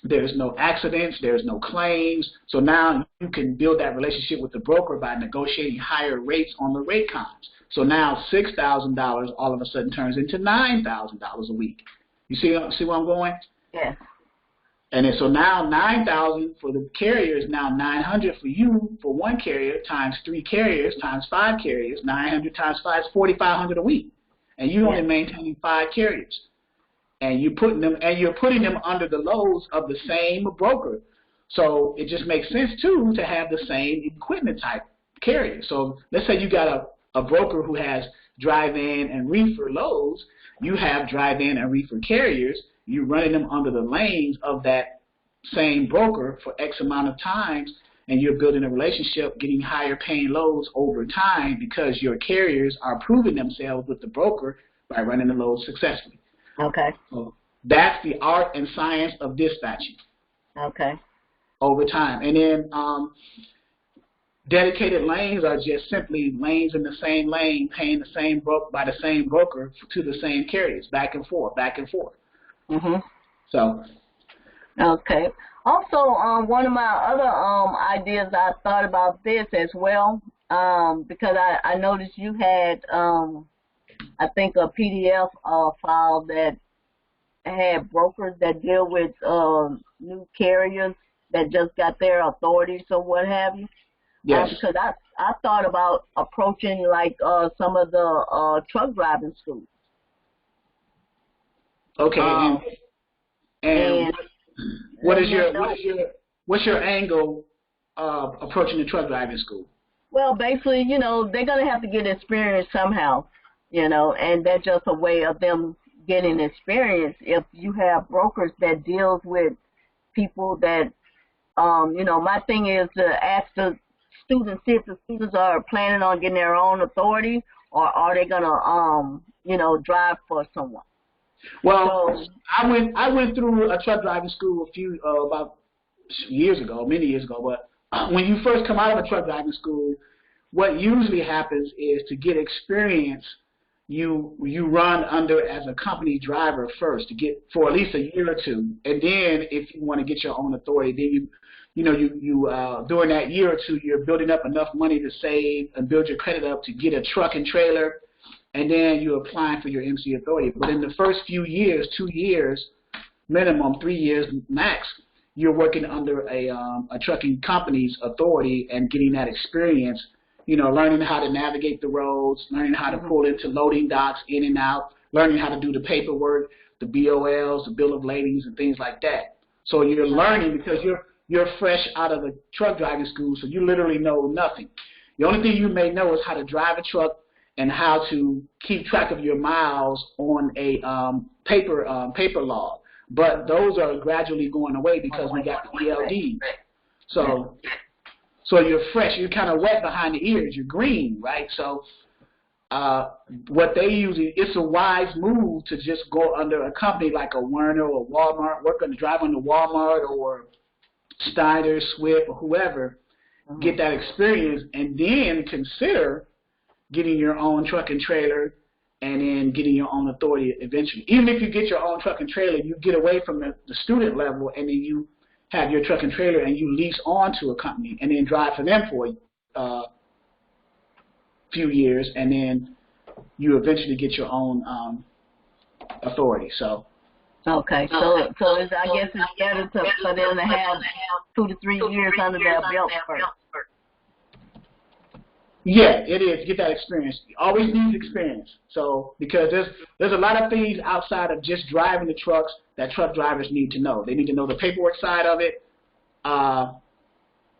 There's no accidents, there's no claims. So now you can build that relationship with the broker by negotiating higher rates on the rate comps. So now $6,000 all of a sudden turns into $9,000 a week. You see where I'm going? Yeah. And then so now 9,000 for the carrier is now 900 for you for one carrier times 3 carriers times 5 carriers. 900 times 5 is 4,500 a week, and you're only maintaining 5 carriers. And you're putting them under the loads of the same broker. So it just makes sense too to have the same equipment type carrier. So let's say you got a broker who has drive-in and reefer loads. You have drive-in and reefer carriers. You're running them under the lanes of that same broker for X amount of times, and you're building a relationship, getting higher paying loads over time because your carriers are proving themselves with the broker by running the loads successfully. Okay. So that's the art and science of dispatching. Okay. Over time. And then dedicated lanes are just simply lanes in the same lane, paying the same by the same broker to the same carriers, back and forth, back and forth. Mhm. So. Okay. Also, one of my other ideas, I thought about this as well, because I noticed you had I think a PDF file that had brokers that deal with new carriers that just got their authorities or what have you. Yes. Because I thought about approaching like some of the truck driving schools. Okay. And what's your angle approaching the truck driving school? Well, basically, they're gonna have to get experience somehow, and that's just a way of them getting experience. If you have brokers that deals with people that, my thing is to ask the students, see if the students are planning on getting their own authority, or are they gonna, drive for someone. Well, so, I went through a truck driving school about many years ago. But when you first come out of a truck driving school, what usually happens is to get experience, you run under as a company driver first to get for at least a year or two, and then if you want to get your own authority, then you during that year or two, you're building up enough money to save and build your credit up to get a truck and trailer. And then you're applying for your MC authority. But in the first few years, 2 years minimum, 3 years max, you're working under a trucking company's authority and getting that experience, learning how to navigate the roads, learning how to pull into loading docks in and out, learning how to do the paperwork, the BOLs, the bill of ladings, and things like that. So you're learning because you're fresh out of the truck driving school, so you literally know nothing. The only thing you may know is how to drive a truck and how to keep track of your miles on a paper log. But those are gradually going away because we got the ELD. So you're fresh. You're kind of wet behind the ears. You're green, right? So what they usually, it's a wise move to just go under a company like a Werner or Walmart, drive under Walmart or Steiner, Swift, or whoever, get that experience, and then consider getting your own truck and trailer, and then getting your own authority eventually. Even if you get your own truck and trailer, you get away from the student level, and then you have your truck and trailer, and you lease on to a company, and then drive for them for a few years, and then you eventually get your own authority. So. Okay, so I guess it's better for them to have 2 to 3 years under their belt first. Yeah, it is. Get that experience. You always need experience. So because there's a lot of things outside of just driving the trucks that truck drivers need to know. They need to know the paperwork side of it, and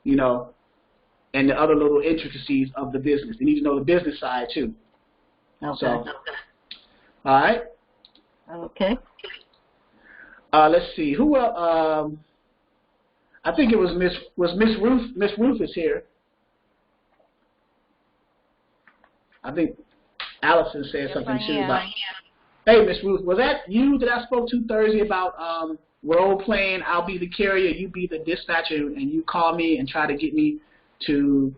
the other little intricacies of the business. They need to know the business side too. Okay. So, all right. Okay. Let's see. Who I think it was Miss Ruth. Miss Ruth is here. I think Allison said Yes, something I too am. about. Hey, Miss Ruth, was that you that I spoke to Thursday about role playing? I'll be the carrier, you be the dispatcher, and you call me and try to get me to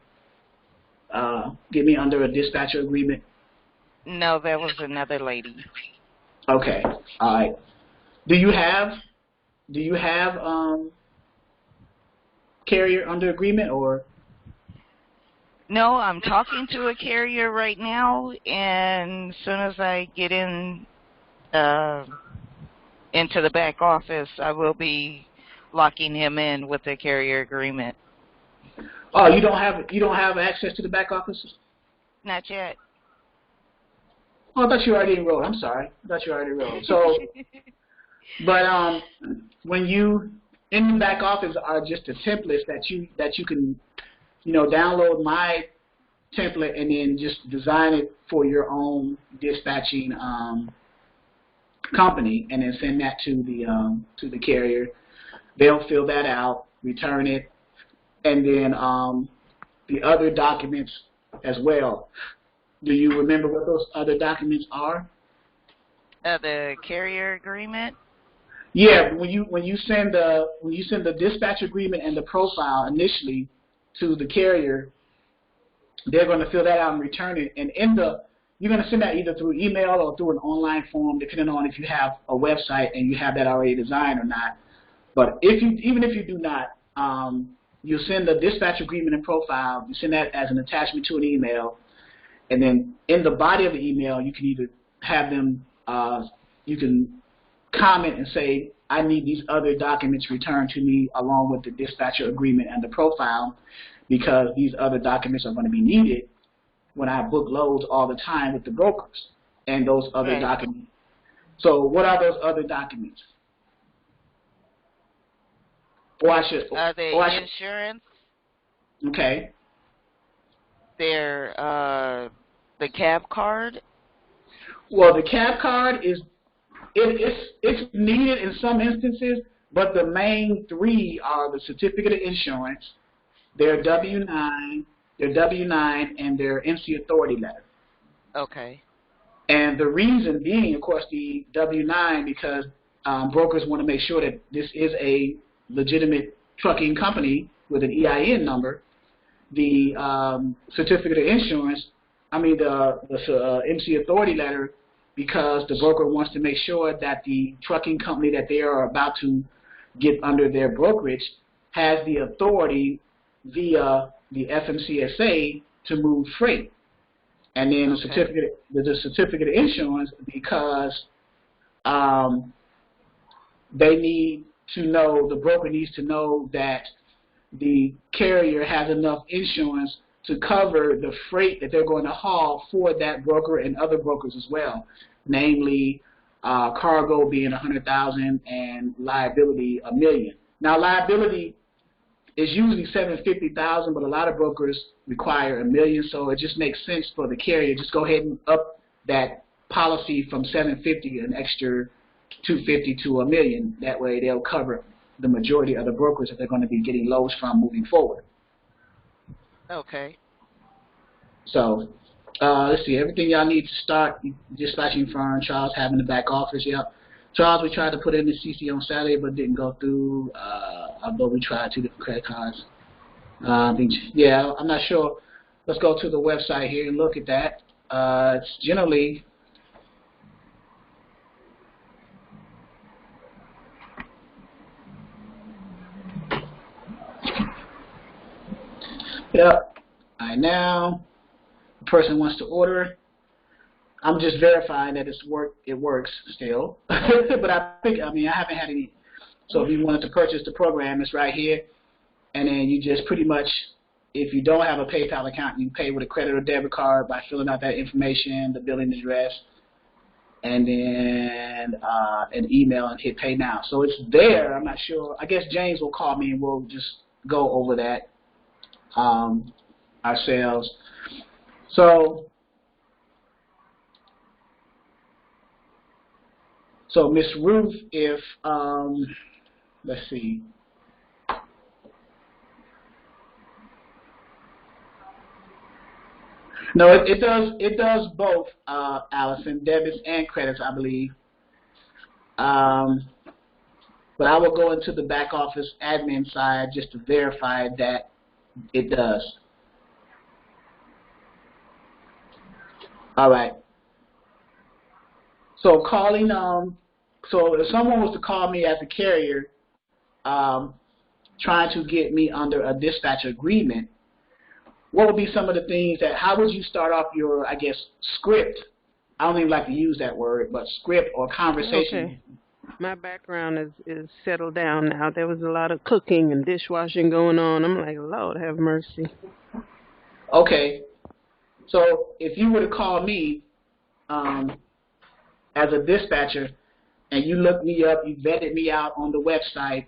get me under a dispatcher agreement. No, that was another lady. Okay, all right. Do you have carrier under agreement or? No, I'm talking to a carrier right now, and as soon as I get in into the back office, I will be locking him in with a carrier agreement. Oh, you don't have access to the back office? Not yet. Oh, I thought you already enrolled. I'm sorry. I thought you already enrolled. So, but when you in the back office are just the templates that you can, download my template and then just design it for your own dispatching company, and then send that to the carrier. They'll fill that out, return it, and then the other documents as well. Do you remember what those other documents are? The carrier agreement? Yeah, when you send the dispatch agreement and the profile initially to the carrier, they're going to fill that out and return it. And you're going to send that either through email or through an online form, depending on if you have a website and you have that already designed or not. But even if you do not, you send the dispatch agreement and profile. You send that as an attachment to an email. And then in the body of the email, you can either have them, you can comment and say, I need these other documents returned to me along with the dispatcher agreement and the profile, because these other documents are going to be needed when I book loads all the time with the brokers and those other documents. So what are those other documents? Insurance. Okay. They're the cab card. Well, the cab card is it's needed in some instances, but the main three are the certificate of insurance, their W-9, and their MC authority letter. Okay. And the reason being, of course, the W-9, because brokers want to make sure that this is a legitimate trucking company with an EIN number. The certificate of insurance, the MC authority letter, because the broker wants to make sure that the trucking company that they are about to get under their brokerage has the authority via the FMCSA to move freight. And then the certificate of insurance, because they need to know, the broker needs to know that the carrier has enough insurance to cover the freight that they're going to haul for that broker and other brokers as well, namely cargo being $100,000 and liability $1 million. Now, liability is usually $750,000, but a lot of brokers require $1 million, so it just makes sense for the carrier just go ahead and up that policy from $750 an extra $250 to $1 million. That way, they'll cover the majority of the brokers that they're going to be getting loads from moving forward. Okay. So, let's see. Everything y'all need to start dispatching firm. Charles having the back office. Yep. Charles, we tried to put in the CC on Saturday, but didn't go through. Although we tried 2 different credit cards. I'm not sure. Let's go to the website here and look at that. It's generally. Yep. All right, now the person wants to order. I'm just verifying that it works still. But I haven't had any. So if you wanted to purchase the program, it's right here. And then you just pretty much, if you don't have a PayPal account, you pay with a credit or debit card by filling out that information, the billing address, and then an email and hit pay now. So it's there. I'm not sure. I guess James will call me and we'll just go over that ourselves. So So Miss Ruth, if let's see. No, it does both, Allison, debits and credits, I believe. But I will go into the back office admin side just to verify that it does. All right. So calling, so if someone was to call me as a carrier, trying to get me under a dispatch agreement, what would be some of the things that, how would you start off your, I guess, script? I don't even like to use that word, but script or conversation. Okay. My background is settled down now. There was a lot of cooking and dishwashing going on. I'm like, Lord, have mercy. Okay. So if you were to call me as a dispatcher and you looked me up, you vetted me out on the website,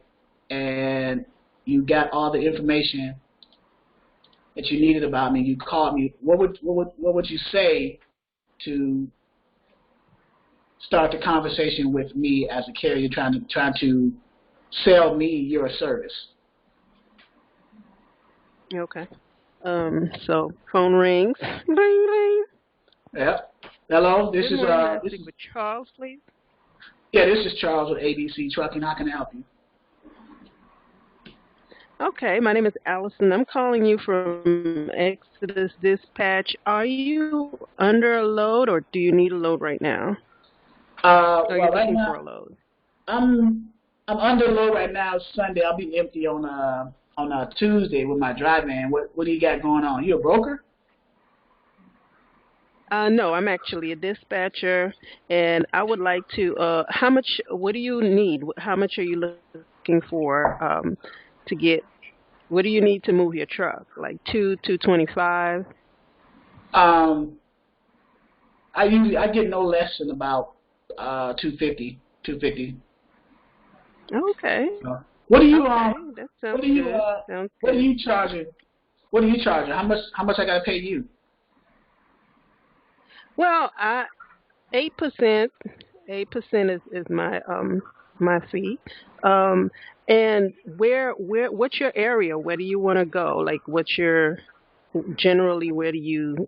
and you got all the information that you needed about me, you called me, what would you say to start the conversation with me as a carrier trying to sell me your service? Okay. So phone rings. Ring, ring. Yep. Hello, this Good is morning. This is with Charles, please. Yeah, this is Charles with ABC Trucking. How can I help you? Okay, my name is Allison. I'm calling you from Exodus Dispatch. Are you under a load, or do you need a load right now? Are you right looking now, for a load? I'm under load right now. Sunday, I'll be empty on a Tuesday with my dry van. What do you got going on? You a broker? No, I'm actually a dispatcher, and I would like to. How much? What do you need? How much are you looking for to get? What do you need to move your truck? Like 225? I get no less than about 250. Okay. What do you That sounds good. Sounds what good. are you charging? What are you charging? How much I gotta pay you? Well, 8%. 8% is my my fee. And what's your area? Where do you want to go? Like, generally, where do you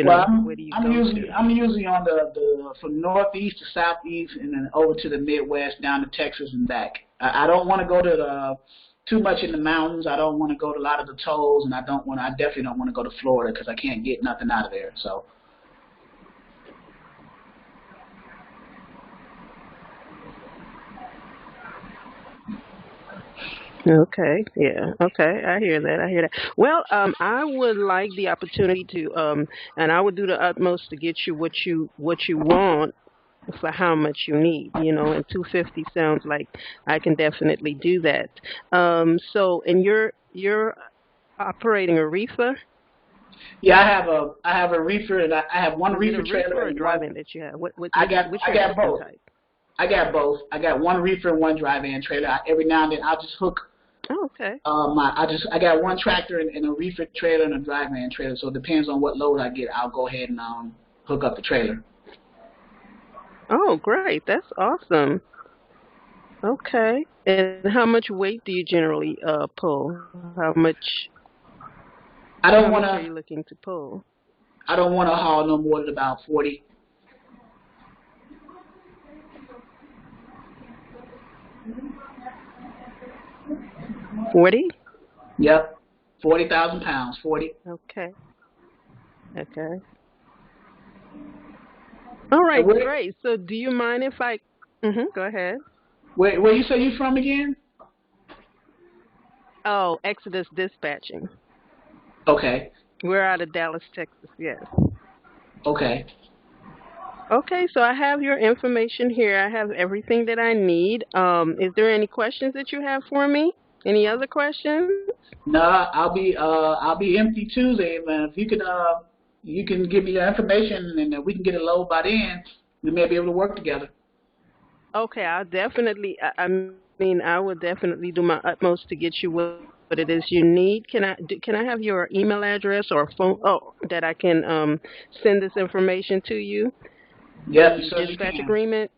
Well, where do you I'm go usually to? I'm usually on the from northeast to southeast and then over to the Midwest down to Texas and back. I don't want to go to too much in the mountains. I don't want to go to a lot of the tolls, and I definitely don't want to go to Florida because I can't get nothing out of there. So. Okay, yeah, okay, I hear that. Well, I would like the opportunity to, and I would do the utmost to get you what you want for how much you need, and 250 sounds like I can definitely do that. So, and you're operating a reefer? Yeah, I have a reefer, and I have one Is reefer it a trailer reefer or a and drive-in that you have? Which I got both. type? I got both. I got one reefer and one drive-in trailer. Every now and then I'll just hook. Oh, okay. I got one tractor and a reefer trailer and a drive-in trailer. So it depends on what load I get. I'll go ahead and hook up the trailer. Oh, great. That's awesome. Okay. And how much weight do you generally pull? How much are you looking to pull? I don't want to haul no more than about 40. 40? Yep. 40,000 pounds. 40. Okay. All right, great. So do you mind if I go ahead. Where you say you from again? Oh, Exodus Dispatching. Okay. We're out of Dallas, Texas, yes. Okay. Okay, so I have your information here. I have everything that I need. Is there any questions that you have for me? Any other questions? No, I'll be empty Tuesday, man. If you can give me your information and we can get a load by then, we may be able to work together. Okay, I'll definitely. I will definitely do my utmost to get you what it is you need. Can I have your email address or phone? Oh, that I can send this information to you. Yes, the dispatch agreement.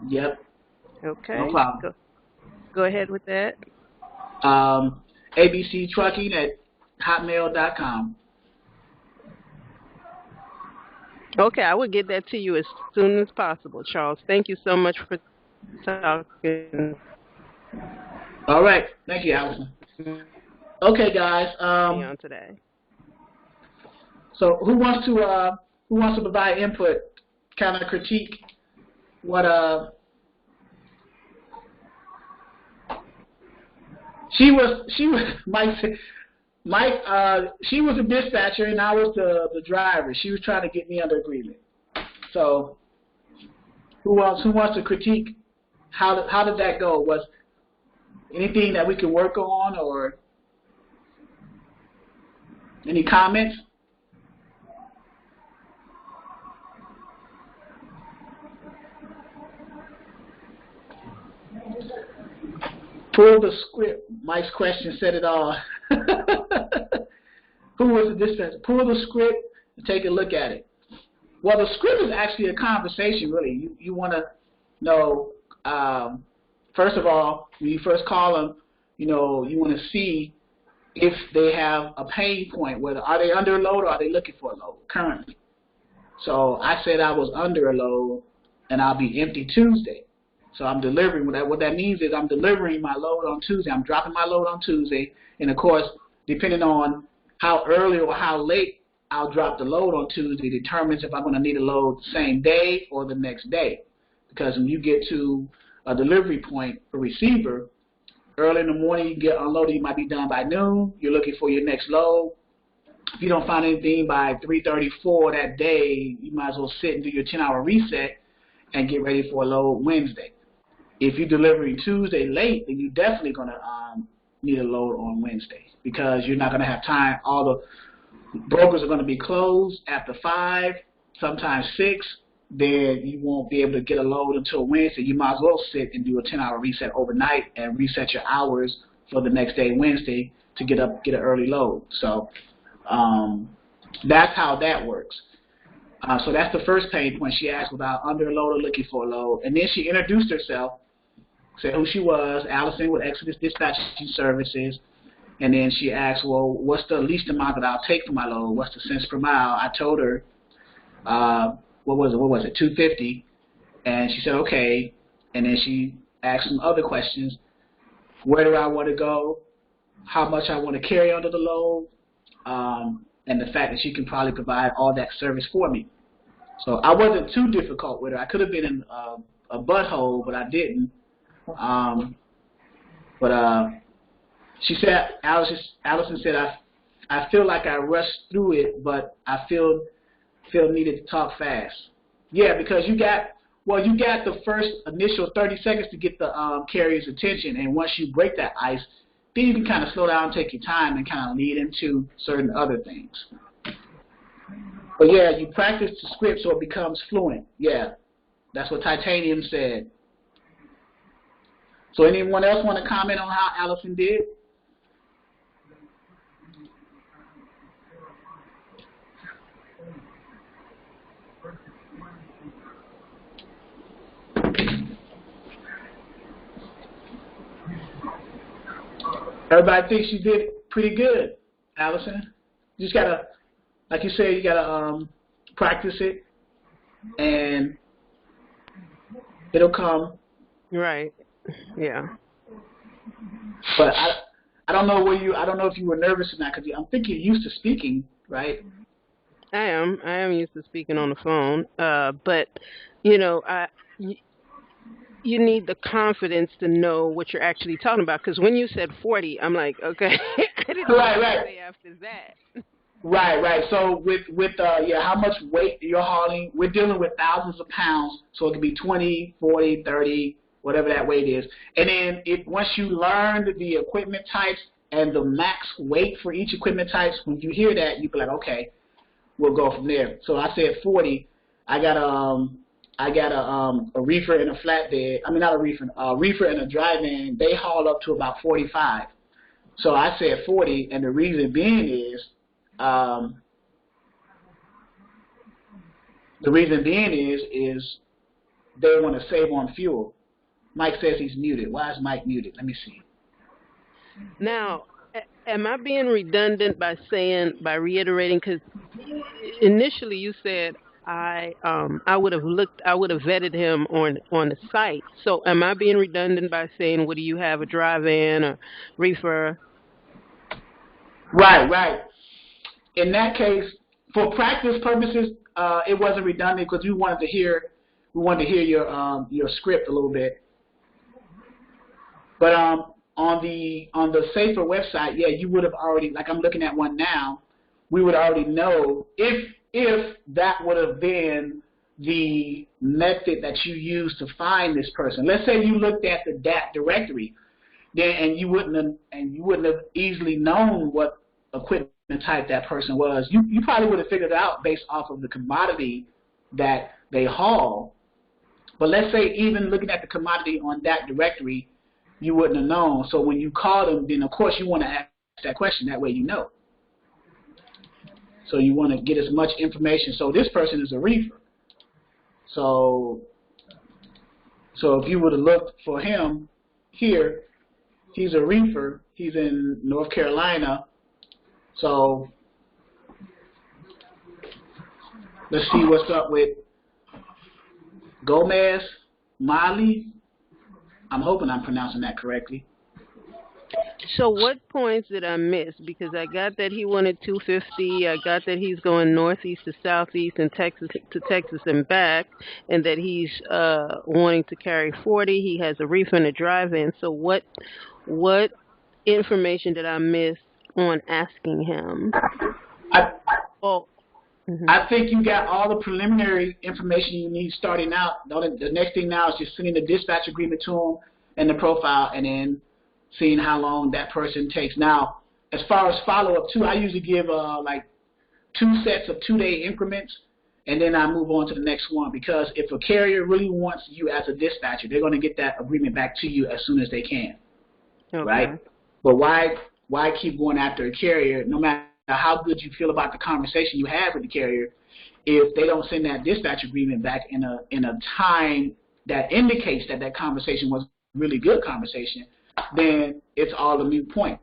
Yep. Okay. No problem. Go ahead with that. abctrucking@hotmail.com. Okay, I will get that to you as soon as possible, Charles. Thank you so much for talking All right. Thank you, Allison. Okay, guys. on today. So who wants to provide input, kind of critique what she was Mike she was a dispatcher and I was the driver. She was trying to get me under agreement. So who wants to critique how did that go? Was anything that we can work on or any comments? Pull the script. Mike's question said it all. Who was the dispatcher? Pull the script and take a look at it. Well, the script is actually a conversation, really. You want to know, first of all, when you first call them, you want to see if they have a pain point. Whether are they under a load or are they looking for a load currently? So I said I was under a load and I'll be empty Tuesday. So I'm delivering. What that means is I'm delivering my load on Tuesday. I'm dropping my load on Tuesday. And, of course, depending on how early or how late I'll drop the load on Tuesday determines if I'm going to need a load the same day or the next day. Because when you get to a delivery point for receiver, early in the morning you get unloaded. You might be done by noon. You're looking for your next load. If you don't find anything by 3:34 that day, you might as well sit and do your 10-hour reset and get ready for a load Wednesday. If you're delivering Tuesday late, then you're definitely going to need a load on Wednesday because you're not going to have time. All the brokers are going to be closed after 5, sometimes 6. Then you won't be able to get a load until Wednesday. You might as well sit and do a 10-hour reset overnight and reset your hours for the next day, Wednesday, to get an early load. So that's how that works. So that's the first pain point. She asked about under a load or looking for a load. And then she introduced herself, said who she was, Allison with Exodus Dispatching Services. And then she asked, well, what's the least amount that I'll take for my load? What's the cents per mile? I told her, what was it, $2.50. And she said, okay. And then she asked some other questions. Where do I want to go? How much I want to carry under the load? And the fact that she can probably provide all that service for me. So I wasn't too difficult with her. I could have been in a butthole, but I didn't. She said, Allison said, I feel like I rushed through it, but I feel needed to talk fast. Yeah, because you got the first initial 30 seconds to get the carrier's attention, and once you break that ice, then you can kind of slow down, take your time, and kind of lead into certain other things. But yeah, you practice the script so it becomes fluent. Yeah, that's what Titanium said. So anyone else want to comment on how Allison did? Everybody thinks she did pretty good, Allison. You just gotta, like you said, you gotta practice it, and it'll come. Right. Yeah. But I don't know I don't know if you were nervous or not, because I'm thinking you're used to speaking, right? I am used to speaking on the phone, but you need the confidence to know what you're actually talking about. Because when you said 40, I'm like, okay, I didn't know what to say after that. Right. So with how much weight you're hauling, we're dealing with thousands of pounds, so it could be 20, 40, 30, whatever that weight is. And then once you learn the equipment types and the max weight for each equipment types, when you hear that, you be like, okay, we'll go from there. So I said 40. I got a reefer and a flatbed. I mean, not a reefer, reefer and a dry van. They haul up to about 45. So I said 40, and the reason being is, they want to save on fuel. Mike says he's muted. Why is Mike muted? Let me see. Now, am I being redundant by reiterating? Because initially you said I would have vetted him on the site. So am I being redundant by saying, what do you have, a drive-in or reefer? Right. In that case, for practice purposes, it wasn't redundant because we wanted to hear your script a little bit. But on the Safer website, yeah, you would have already, like I'm looking at one now, we would already know if that would have been the method that you used to find this person. Let's say you looked at the DAT directory, and you wouldn't have easily known what equipment type that person was. You probably would have figured it out based off of the commodity that they haul. But let's say even looking at the commodity on that directory, you wouldn't have known. So when you call them, then of course you want to ask that question. That way you know. So you want to get as much information. So this person is a reefer. So if you would have looked for him here, he's a reefer. He's in North Carolina. So let's see what's up with Gomez, Mali. I'm hoping I'm pronouncing that correctly. So what points did I miss? Because I got that he wanted 250. I got that he's going northeast to southeast and Texas to Texas and back, and that he's wanting to carry 40. He has a reefer and a drive-in. So what information did I miss on asking him? I think you got all the preliminary information you need starting out. The next thing now is just sending the dispatch agreement to him and the profile, and then seeing how long that person takes. Now, as far as follow-up too, I usually give like 2 sets of 2-day increments, and then I move on to the next one, because if a carrier really wants you as a dispatcher, they're going to get that agreement back to you as soon as they can, right? But why keep going after a carrier, no matter how good you feel about the conversation you have with the carrier, if they don't send that dispatch agreement back in a time that indicates that conversation was a really good conversation, then it's all a moot point.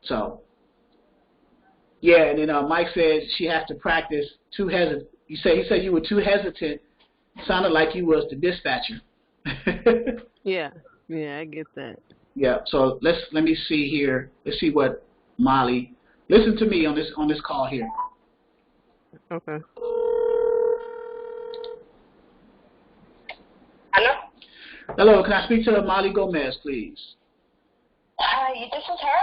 So, yeah, and then Mike says she has to practice too hesitant. He said you were too hesitant. Sounded like you was the dispatcher. Yeah, I get that. Yeah, so let me see here. Let's see what Molly. Listen to me on this call here. Okay. Hello? Hello, can I speak to Molly Gomez, please? Hi, this is her.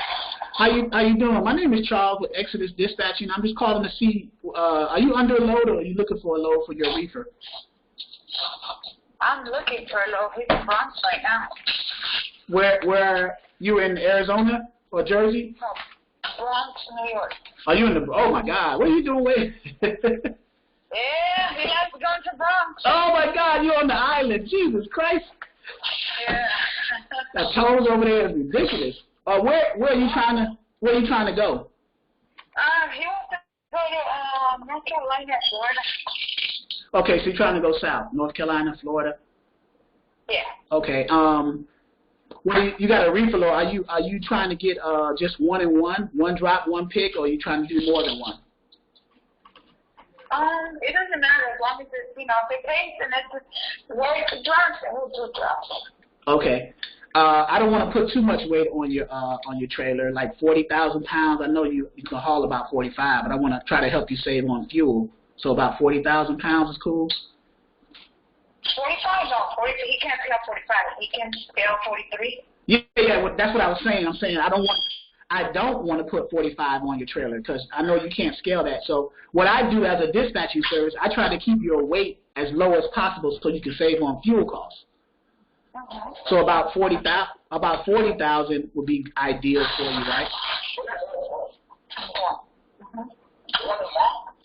How you doing? My name is Charles with Exodus Dispatching. I'm just calling to see, are you under a load or are you looking for a load for your reefer? I'm looking for a load. He's in Bronx right now. Where you in Arizona or Jersey? No, Bronx, New York. Are you in the? Oh my God, what are you doing? Yeah, he likes going to Bronx. Oh my God, you're on the island. Jesus Christ. Yeah. That tolls over there is ridiculous. Where are you trying to go? He wants to go to North Carolina, Florida. Okay, so you're trying to go south, North Carolina, Florida. Yeah. Okay. You got a reefer load. Are you trying to get just one drop, one pick, or are you trying to do more than one? It doesn't matter as long as it's, if it pays and it's worth the drops, then we'll do drops. Okay. I don't want to put too much weight on your trailer, like 40,000 pounds. I know you can haul about 45, but I want to try to help you save on fuel. So about 40,000 pounds is cool. 45? No, 40. He can't scale 45. He can scale 43. Yeah. That's what I was saying. I'm saying I don't want to put 45 on your trailer because I know you can't scale that. So what I do as a dispatching service, I try to keep your weight as low as possible so you can save on fuel costs. So about 40,000 would be ideal for you, right?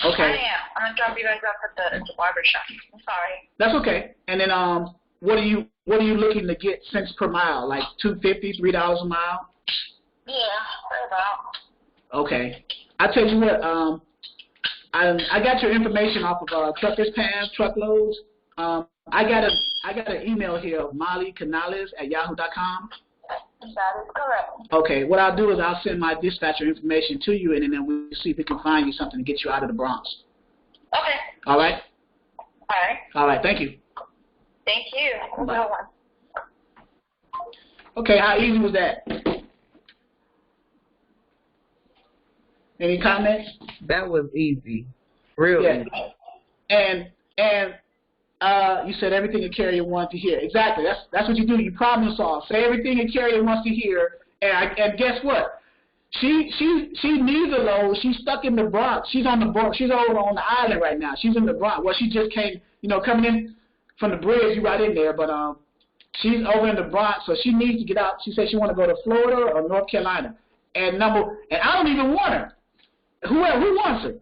Okay. I am. I'm gonna drop you guys off at the barber shop. I'm sorry. That's okay. And then what are you looking to get cents per mile? Like $2.50, $3 a mile? Yeah, right about. Okay. I tell you what, I got your information off of Truckers Pass Truckloads. I got an email here of Molly Canales at yahoo.com. That is correct. Okay, what I'll do is I'll send my dispatcher information to you, and then we'll see if we can find you something to get you out of the Bronx. Okay. All right? All right. All right, thank you. Thank you. Bye. No one. Okay, how easy was that? Any comments? That was easy. Real Yeah. easy. And you said everything a carrier wants to hear. Exactly. That's what you do. You problem solve. Say everything a carrier wants to hear. And guess what? She needs a load. She's stuck in the Bronx. She's on the Bronx. She's over on the island right now. She's in the Bronx. Well, she just came. Coming in from the bridge. You right in there, but she's over in the Bronx, so she needs to get out. She said she want to go to Florida or North Carolina. And I don't even want her. Who wants her?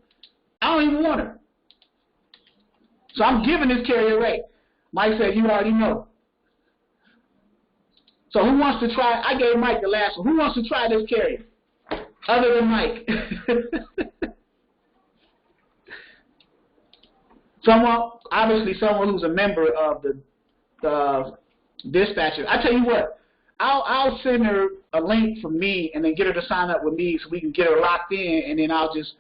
I don't even want her. So I'm giving this carrier rate. Mike said, you already know. So who wants to try? I gave Mike the last one. Who wants to try this carrier? Other than Mike. Someone who's a member of the dispatcher. I tell you what, I'll send her a link from me and then get her to sign up with me so we can get her locked in, and then I'll just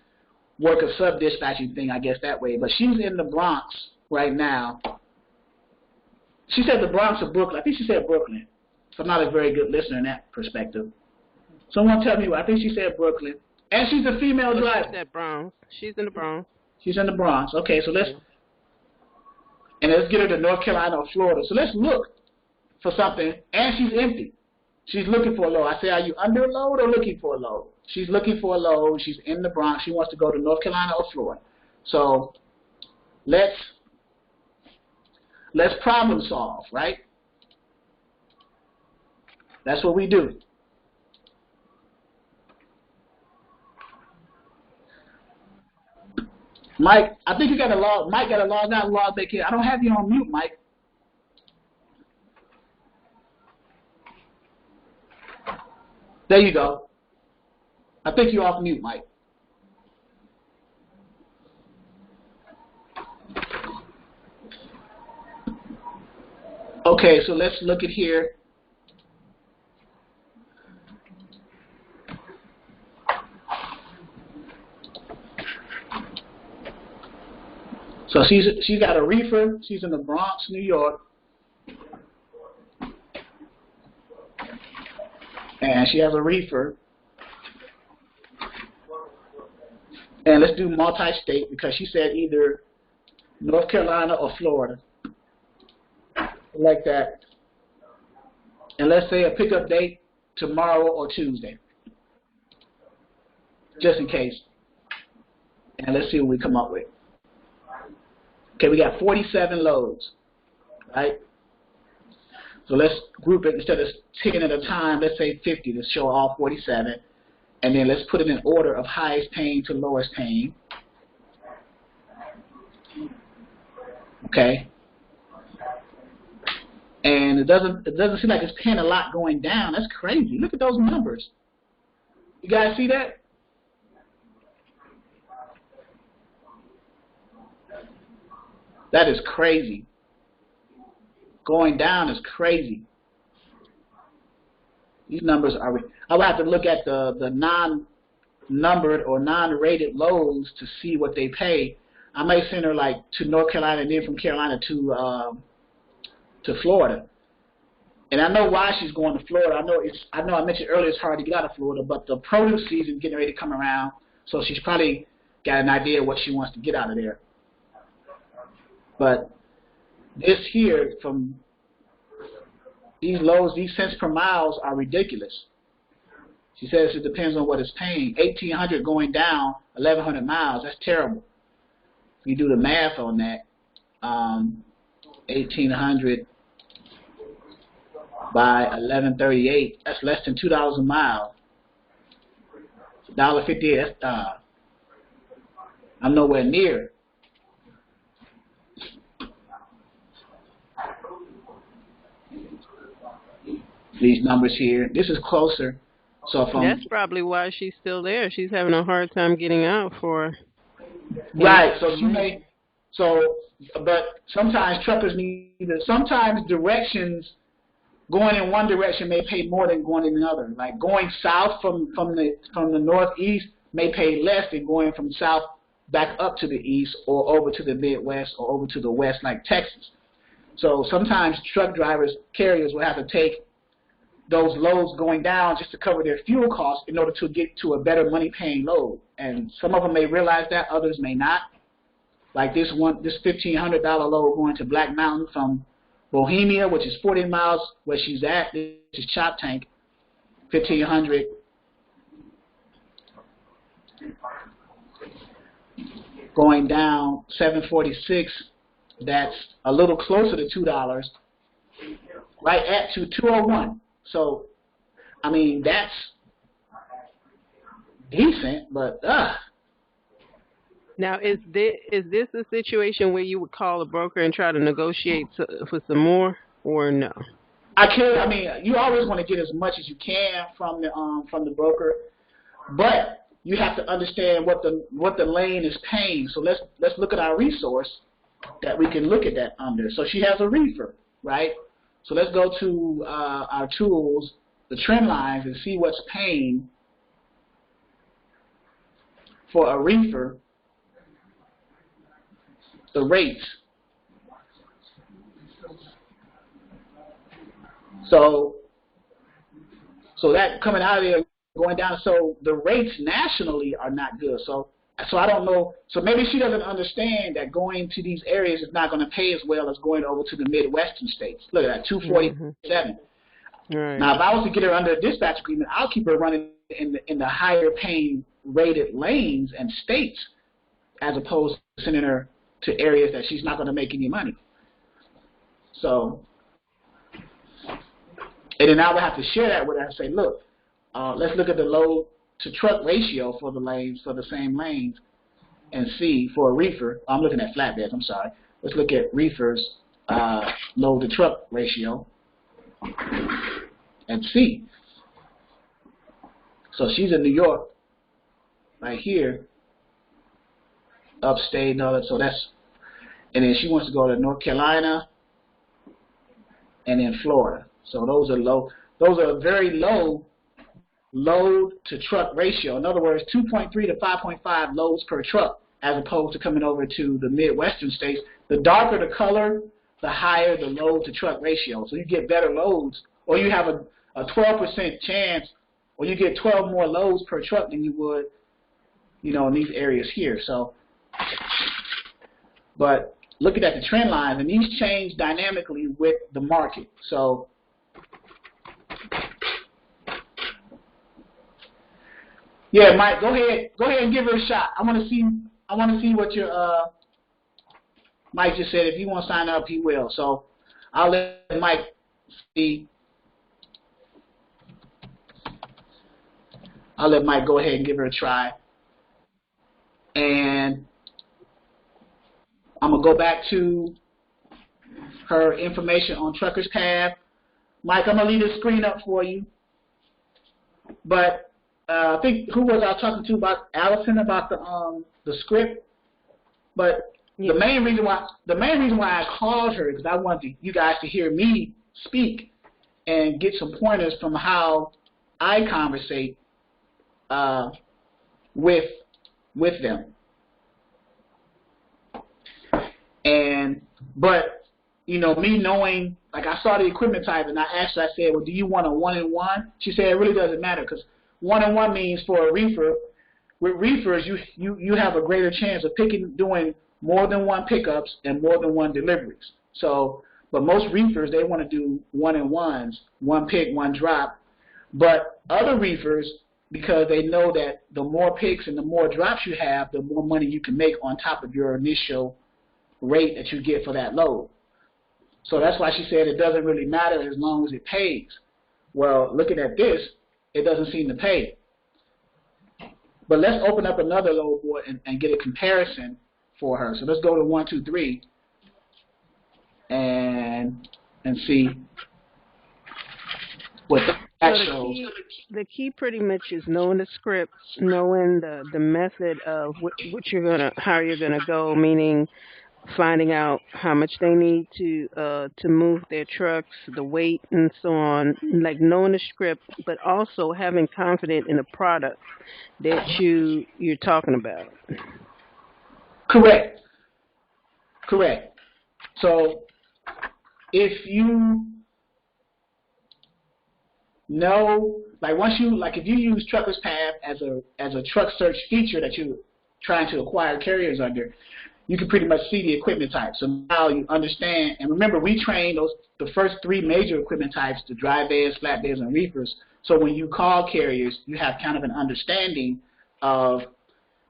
work a sub-dispatching thing, I guess, that way. But she's in the Bronx right now. She said the Bronx or Brooklyn. I think she said Brooklyn. So I'm not a very good listener in that perspective. Someone tell me what. I think she said Brooklyn. And she's a female driver. She said Bronx. She's in the Bronx. She's in the Bronx. Okay, so let's get her to North Carolina or Florida. So let's look for something. And she's empty. She's looking for a load. I say, are you under a load or looking for a load? She's looking for a load. She's in the Bronx. She wants to go to North Carolina or Florida. So let's problem solve, right? That's what we do. Mike, I think you got to log. Mike got to log out and log back in. I don't have you on mute, Mike. There you go. I think you're off mute, Mike. Okay, so let's look at here. So she's got a reefer. She's in the Bronx, New York. And she has a reefer. And let's do multi-state because she said either North Carolina or Florida. Like that. And let's say a pickup date tomorrow or Tuesday. Just in case. And let's see what we come up with. Okay, we got 47 loads, right? So let's group it instead of 10 at a time, let's say 50 to show all 47. And then let's put it in order of highest paying to lowest paying. Okay. And it doesn't seem like it's paying a lot going down. That's crazy. Look at those numbers. You guys see that? That is crazy. Going down is crazy. These numbers are. I'll have to look at the non-numbered or non-rated loads to see what they pay. I may send her like to North Carolina and then from Carolina to Florida. And I know why she's going to Florida. I know I mentioned earlier it's hard to get out of Florida, but the produce season is getting ready to come around, so she's probably got an idea of what she wants to get out of there. But this here, from these loads, these cents per miles are ridiculous. She says it depends on what it's paying. 1,800 going down 1,100 miles. That's terrible. If you do the math on that, 1,800 by 1138, that's less than $2 a mile. $1.58. That's I'm nowhere near it. These numbers here. This is closer. So if that's probably why she's still there. She's having a hard time getting out for Right. So she may. So, but sometimes truckers need. Sometimes directions going in one direction may pay more than going in another. Like going south from the northeast may pay less than going from south back up to the east or over to the Midwest or over to the west, like Texas. So sometimes truck drivers, carriers will have to take those loads going down just to cover their fuel costs in order to get to a better money-paying load. And some of them may realize that, others may not. Like this $1,500 load going to Black Mountain from Bohemia, which is 40 miles where she's at. This is Chop Tank, 1,500. Going down 746. That's a little closer to $2. Right at 201. So, I mean, that's decent, but Now, is this a situation where you would call a broker and try to negotiate for some more, or no? I could. I mean, you always want to get as much as you can from the broker, but you have to understand what the lane is paying. So let's look at our resource that we can look at that under. So she has a reefer, right? So let's go to our tools, the trend lines, and see what's paying for a reefer. The rates. So that coming out of there, going down. So the rates nationally are not good. So I don't know. So maybe she doesn't understand that going to these areas is not going to pay as well as going over to the Midwestern states. Look at that, 247. Right. Now, if I was to get her under a dispatch agreement, I'll keep her running in the higher paying rated lanes and states, as opposed to sending her to areas that she's not going to make any money. So, and then I would have to share that with her and say, look, let's look at the load to truck ratio for the lanes, for the same lanes, and see for a reefer. I'm looking at flatbeds, I'm sorry. Let's look at reefers, load to truck ratio, and see. So she's in New York, right here, upstate and all that. So that's, and then she wants to go to North Carolina and then Florida. So those are low. Those are very low load to truck ratio. In other words, 2.3 to 5.5 loads per truck, as opposed to coming over to the Midwestern states. The darker the color, the higher the load to truck ratio. So you get better loads, or you have a 12% chance, or you get 12 more loads per truck than you would, in these areas here. So, but looking at the trend lines, and these change dynamically with the market. So, yeah, Mike, go ahead and give her a shot. I want to see what your Mike just said. If you want to sign up, he will. So I'll let Mike see. I'll let Mike go ahead and give her a try. And I'm going to go back to her information on Truckers Cab. Mike, I'm going to leave the screen up for you. But I think, who was I talking to about Allison about the script? But yeah. the main reason why I called her, because I wanted you guys to hear me speak and get some pointers from how I conversate with them. But me knowing, like, I saw the equipment type and I asked her, I said, well, do you want a 1-in-1? She said it really doesn't matter, because 1-in-1 means for a reefer. With reefers, you have a greater chance of doing more than one pickups and more than one deliveries. So, but most reefers, they want to do 1-in-1s, one pick, one drop. But other reefers, because they know that the more picks and the more drops you have, the more money you can make on top of your initial rate that you get for that load. So that's why she said it doesn't really matter as long as it pays. Well, looking at this, it doesn't seem to pay. But let's open up another load board and get a comparison for her. So let's go to 1, 2, 3 and see what that So the shows. the key pretty much is knowing the script, knowing the method of what you're gonna how you're gonna go, meaning finding out how much they need to move their trucks, the weight and so on, like knowing the script, but also having confidence in the product that you're talking about. Correct. Correct. So if you know, like once you, like if you use Truckers Path as a truck search feature that you're trying to acquire carriers under, you can pretty much see the equipment type. So now you understand, and remember we train the first three major equipment types, the dry beds, flatbeds, and reefers. So when you call carriers, you have kind of an understanding of,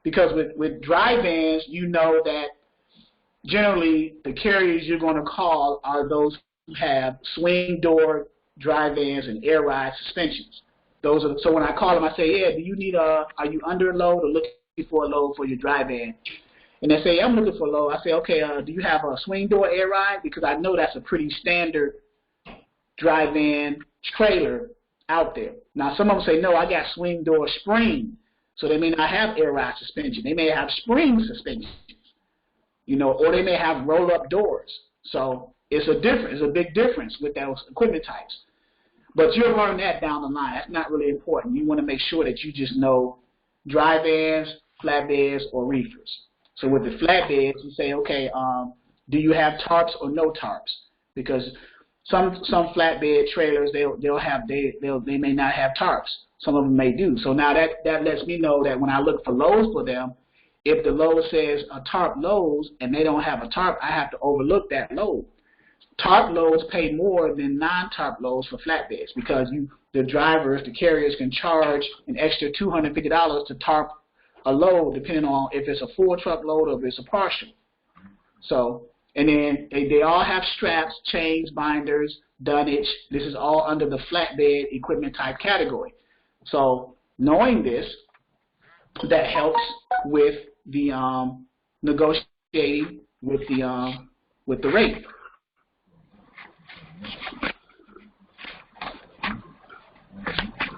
because with dry vans, you know that generally the carriers you're going to call are those who have swing door dry vans and air ride suspensions. Those are, so when I call them, I say, yeah, do you need are you under a load or looking for a load for your dry van? And they say, yeah, I'm looking for a load. I say, okay, do you have a swing door air ride? Because I know that's a pretty standard dry van trailer out there. Now, some of them say, no, I got swing door spring. So they may not have air ride suspension. They may have spring suspension, you know, or they may have roll-up doors. So it's a big difference with those equipment types. But you'll learn that down the line. That's not really important. You want to make sure that you just know dry vans, flatbeds, or reefers. So with the flatbeds, you say, okay, do you have tarps or no tarps? Because some flatbed trailers they may not have tarps. Some of them may do. So now that lets me know that when I look for loads for them, if the load says a tarp loads and they don't have a tarp, I have to overlook that load. Tarp loads pay more than non-tarp loads for flatbeds because the drivers, the carriers can charge an extra $250 to tarp a load depending on if it's a full truck load or if it's a partial. So, and then they all have straps, chains, binders, dunnage. This is all under the flatbed equipment type category. So knowing this, that helps with the negotiating with the rate.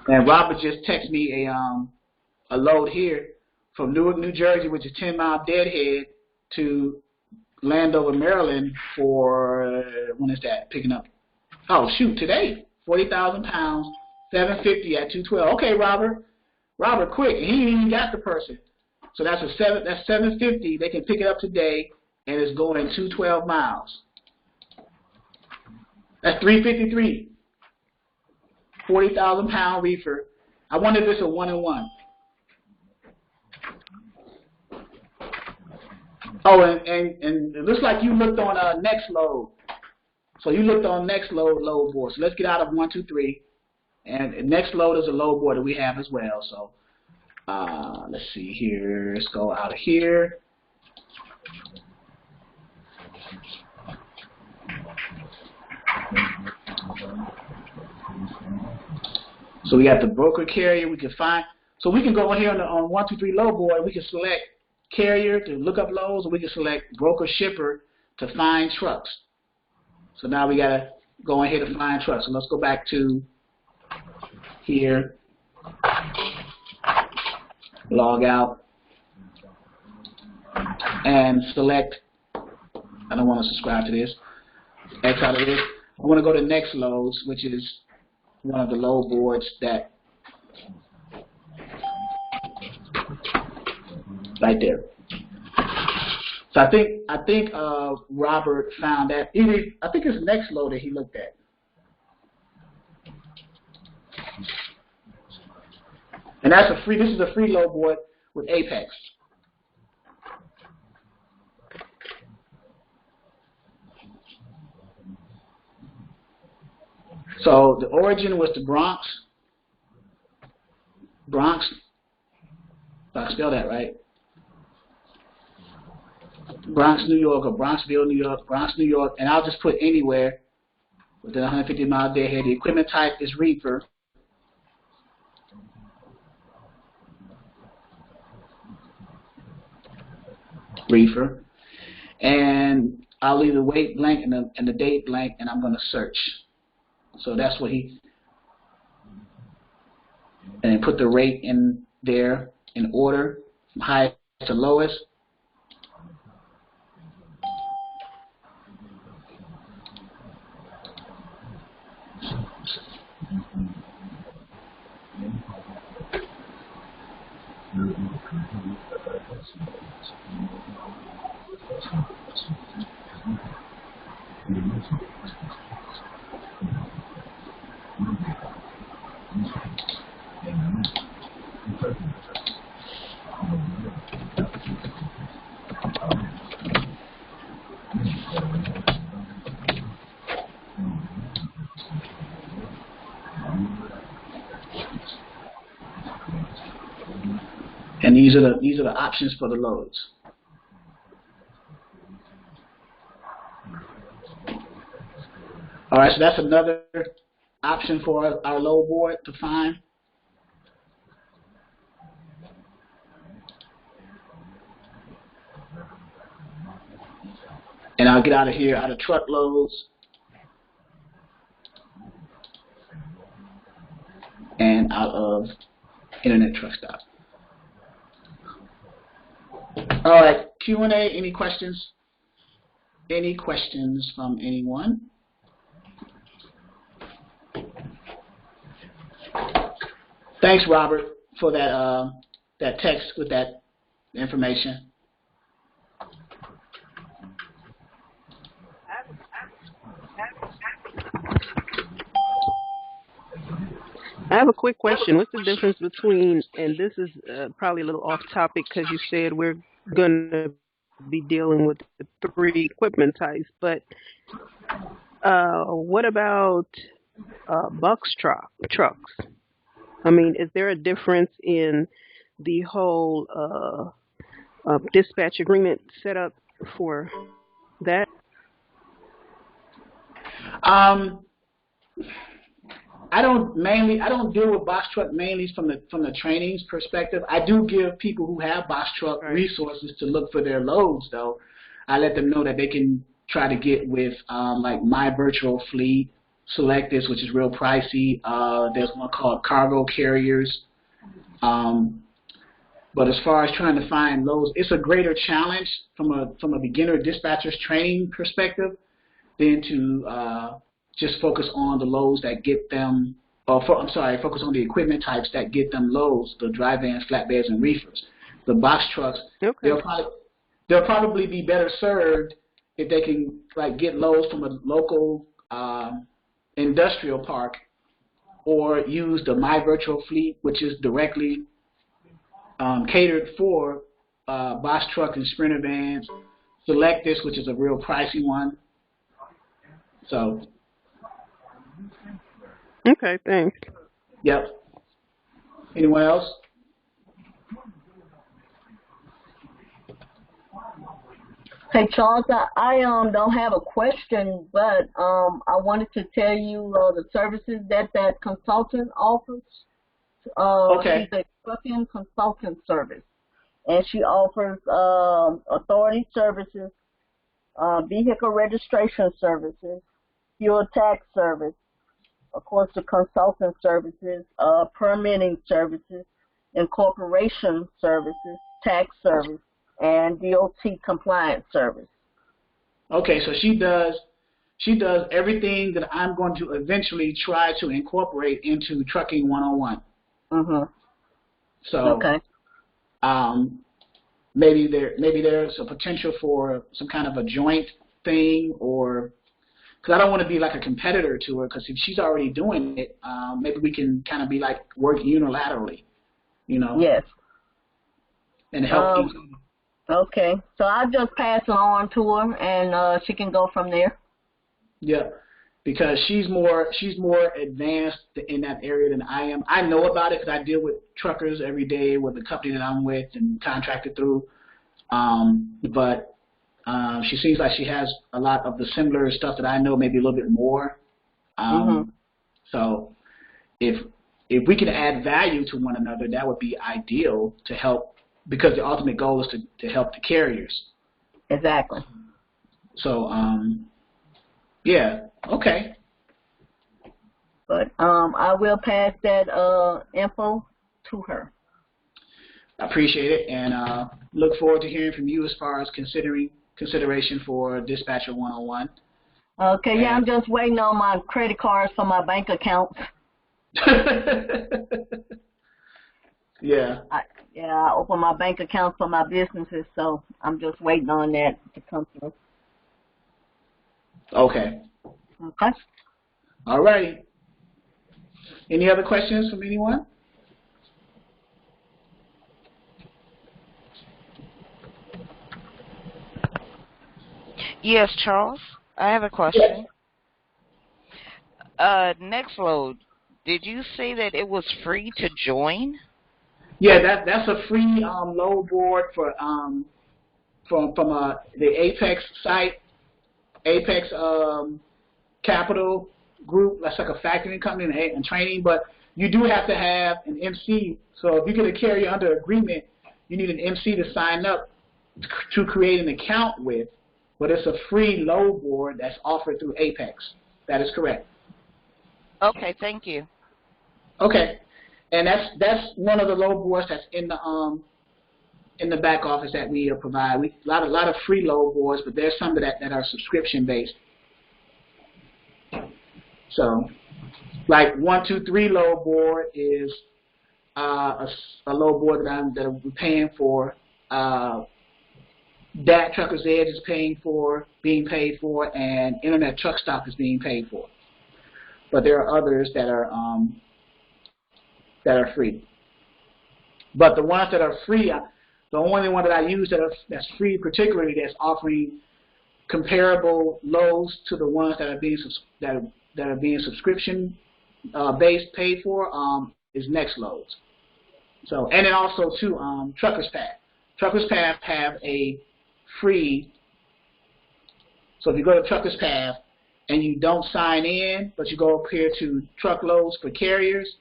And Robert just texted me a load here from Newark, New Jersey, which is 10-mile deadhead, to Landover, Maryland for, when is that picking up? Oh, shoot, today. 40,000 pounds, 750 at 212. Okay, Robert, quick. He ain't even got the person. So that's 750. They can pick it up today, and it's going 212 miles. That's 353. 40,000 pound reefer. I wonder if it's a 1-in-1. Oh, and it looks like you looked on Nextload. So you looked on Nextload load board. So let's get out of 1, 2, 3. And Nextload is a load board that we have as well. So let's see here. Let's go out of here. So we got the broker carrier. We can find. So we can go in here on 1, 2, 3 load board. We can select carrier to look up loads, or we can select broker shipper to find trucks. So now we gotta go in here to find trucks. So let's go back to here, log out, and select. I don't want to subscribe to this. X out of this. I want to go to Nextloads, which is one of the load boards that right there. So I think Robert found that. I think it's Nextload that he looked at. And that's this is a free load board with Apex. So the origin was the Bronx. If I spell that right. Bronx, New York, or Bronxville, New York, Bronx, New York, and I'll just put anywhere within 150 mile deadhead. The equipment type is reefer. And I'll leave the weight blank and the date blank, and I'm going to search. So that's what and then put the rate in there in order from highest to lowest. And these are the options for the loads. All right, so that's another option for our load board to find. And I'll get out of here, out of truckloads, and out of Internet Truck Stop. All right, Q&A, any questions? Any questions from anyone? Thanks, Robert, for that that text with that information. I have a quick question. What's the difference between, and this is probably a little off topic because you said we're going to be dealing with the 3 equipment types, but what about box trucks? I mean, is there a difference in the whole dispatch agreement set up for that? I don't deal with box truck mainly from the trainings perspective. I do give people who have box truck resources to look for their loads, though. I let them know that they can try to get with like My Virtual Fleet, Selectus, which is real pricey. There's one called Cargo Carriers. But as far as trying to find loads, it's a greater challenge from a beginner dispatcher's training perspective than to just focus on the loads that get them, focus on the equipment types that get them loads, the dry vans, flatbeds, and reefers. The box trucks, okay, they'll probably be better served if they can like get loads from a local industrial park, or use the My Virtual Fleet, which is directly catered for box truck and sprinter vans. Selectus, which is a real pricey one. So. Okay, thanks. Yep. Anyone else? Hey Charles, I don't have a question, but I wanted to tell you the services that consultant offers. Okay. She's a trucking consultant service, and she offers authority services, vehicle registration services, fuel tax service, of course the consultant services, permitting services, incorporation services, tax service, and DOT compliance service. Okay, so she does everything that I'm going to eventually try to incorporate into Trucking 101. Mhm. So okay. Maybe there's a potential for some kind of a joint thing, or because I don't want to be like a competitor to her, because if she's already doing it, maybe we can kind of be like work unilaterally, you know. Yes. And help. Okay, so I'll just pass it on to her, and she can go from there. Yeah, because she's more advanced in that area than I am. I know about it because I deal with truckers every day with the company that I'm with and contracted through. But she seems like she has a lot of the similar stuff that I know, maybe a little bit more. So if we can add value to one another, that would be ideal to help. Because the ultimate goal is to help the carriers. Exactly. So, yeah, okay. But I will pass that info to her. I appreciate it, and look forward to hearing from you as far as consideration for Dispatcher 101. Okay, yeah, I'm just waiting on my credit cards for my bank accounts. Yeah. I open my bank accounts for my businesses, so I'm just waiting on that to come through. Okay. Okay. All righty. Any other questions from anyone? Yes, Charles. I have a question. Nextload, did you say that it was free to join? Yeah, that's a free load board for from the Apex site, Apex Capital Group. That's like a factoring company and training, but you do have to have an MC. So if you get a carrier under agreement, you need an MC to sign up to create an account with. But it's a free load board that's offered through Apex. That is correct. Okay, thank you. Okay, and that's one of the load boards that's in the back office that we provide. A lot of free load boards, but there's some that are subscription based. So, like 123 load board is a load board that we're paying for. That Truckers Edge is being paid for, and Internet Truck Stop is being paid for. But there are others that are free. But the ones that are free, the only one that I use that's free, particularly that's offering comparable loads to the ones that are being subscription based paid for, is Nextloads. So, and then also too, Truckers Path. Truckers Path have a free. So if you go to Truckers Path and you don't sign in, but you go up here to Truckloads for Carriers,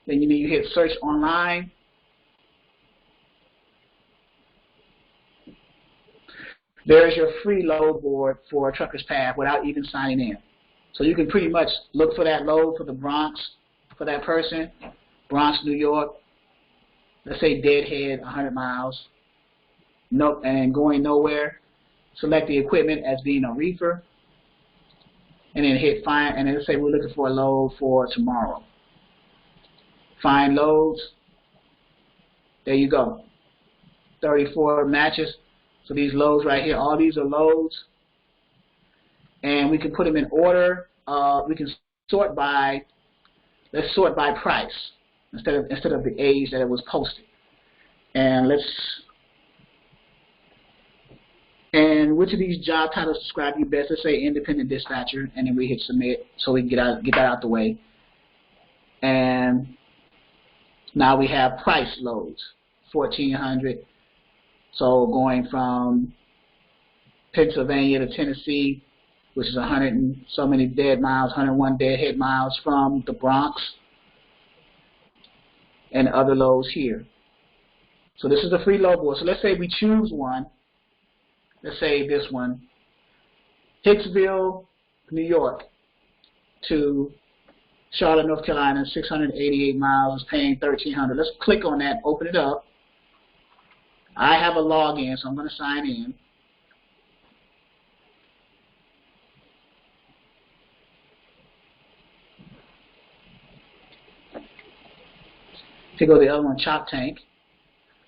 then you hit search online. There's your free load board for Truckers Path without even signing in. So you can pretty much look for that load for the Bronx, for that person, Bronx, New York, let's say Deadhead, 100 miles, no, and going nowhere. Select the equipment as being a reefer, and then hit find, and then say we're looking for a load for tomorrow. Find loads. There you go. 34 matches. So these loads right here, all these are loads, and we can put them in order. We can sort by, let's sort by price instead of the age that it was posted. And which of these job titles describe you best? Let's say independent dispatcher, and then we hit submit so we can get that out the way. And now we have price loads, 1,400. So going from Pennsylvania to Tennessee, which is 100 and so many dead miles, 101 deadhead miles from the Bronx, and other loads here. So this is a free load board. So let's say we choose one. Let's say this one, Hicksville, New York to Charlotte, North Carolina, 688 miles, paying $1,300. Let's click on that, open it up. I have a login, so I'm going to sign in. To go to the other one, Chop Tank,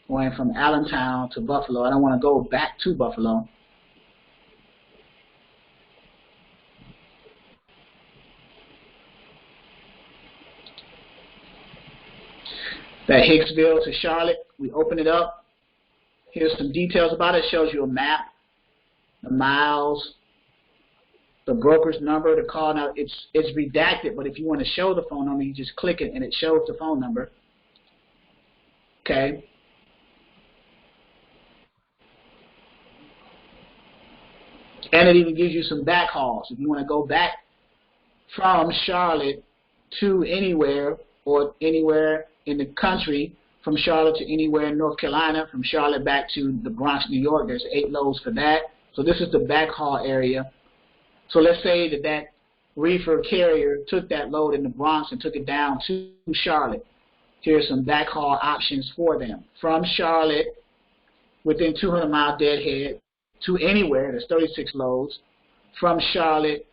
going from Allentown to Buffalo. I don't want to go back to Buffalo. That Hicksville to Charlotte, we open it up. Here's some details about it. It shows you a map, the miles, the broker's number, the call. Now, it's redacted, but if you want to show the phone number, you just click it and it shows the phone number. Okay. And it even gives you some back hauls. If you want to go back from Charlotte to anywhere, or anywhere in the country, from Charlotte to anywhere in North Carolina, from Charlotte back to the Bronx, New York, there's 8 loads for that. So this is the back haul area. So let's say that reefer carrier took that load in the Bronx and took it down to Charlotte. Here's some backhaul options for them. From Charlotte, within 200-mile deadhead, to anywhere, there's 36 loads. From Charlotte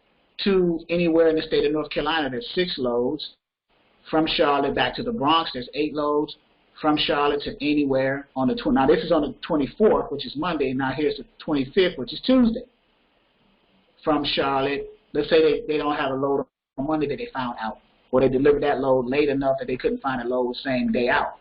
to anywhere in the state of North Carolina, there's 6 loads. From Charlotte back to the Bronx, there's 8 loads. From Charlotte to anywhere on the now this is on the 24th, which is Monday. Now here's the 25th, which is Tuesday. From Charlotte, let's say they don't have a load on Monday that they found out, or they delivered that load late enough that they couldn't find a load the same day out.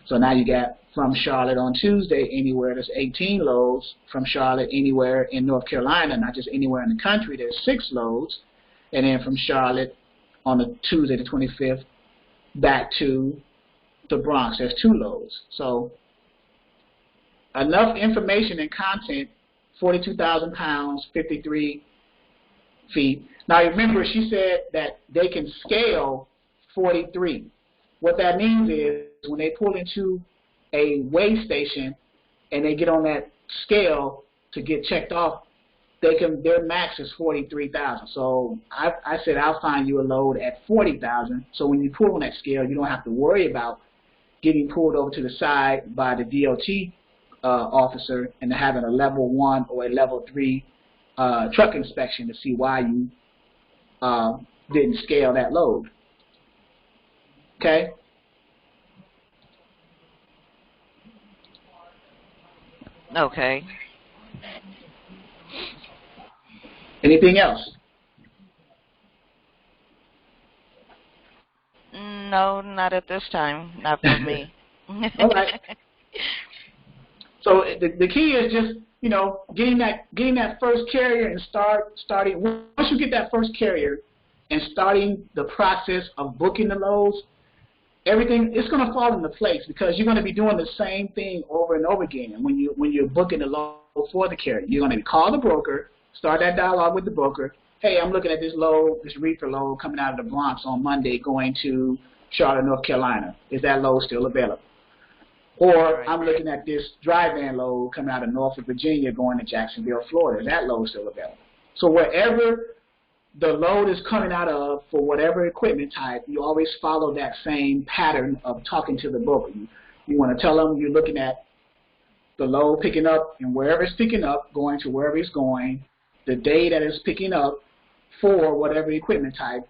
So now you got from Charlotte on Tuesday, anywhere there's 18 loads. From Charlotte, anywhere in North Carolina, not just anywhere in the country, there's 6 loads. And then from Charlotte on the Tuesday, the 25th, back to the Bronx, there's 2 loads. So enough information and content, 42,000 pounds, 53 feet. Now remember, she said that they can scale 43. What that means is when they pull into a weigh station and they get on that scale to get checked off, their max is 43,000. So I said I'll find you a load at 40,000. So when you pull on that scale, you don't have to worry about getting pulled over to the side by the DOT officer and having a level 1 or a level 3 truck inspection to see why you didn't scale that load. Okay? Okay. Anything else? No, not at this time. Not for me. All right. So the key is just, you know, getting that first carrier and starting. Once you get that first carrier and starting the process of booking the loads, everything it's going to fall into place because you're going to be doing the same thing over and over again. And when you're booking the load for the carrier, you're going to call the broker, start that dialogue with the broker. Hey, I'm looking at this load, this reefer load coming out of the Bronx on Monday going to Charlotte, North Carolina. Is that load still available? Or I'm looking at this dry van load coming out of Norfolk, Virginia going to Jacksonville, Florida. Is that load still available? So wherever the load is coming out of for whatever equipment type, you always follow that same pattern of talking to the broker. You want to tell them you're looking at the load picking up and wherever it's picking up, going to wherever it's going, the day that it's picking up for whatever equipment type,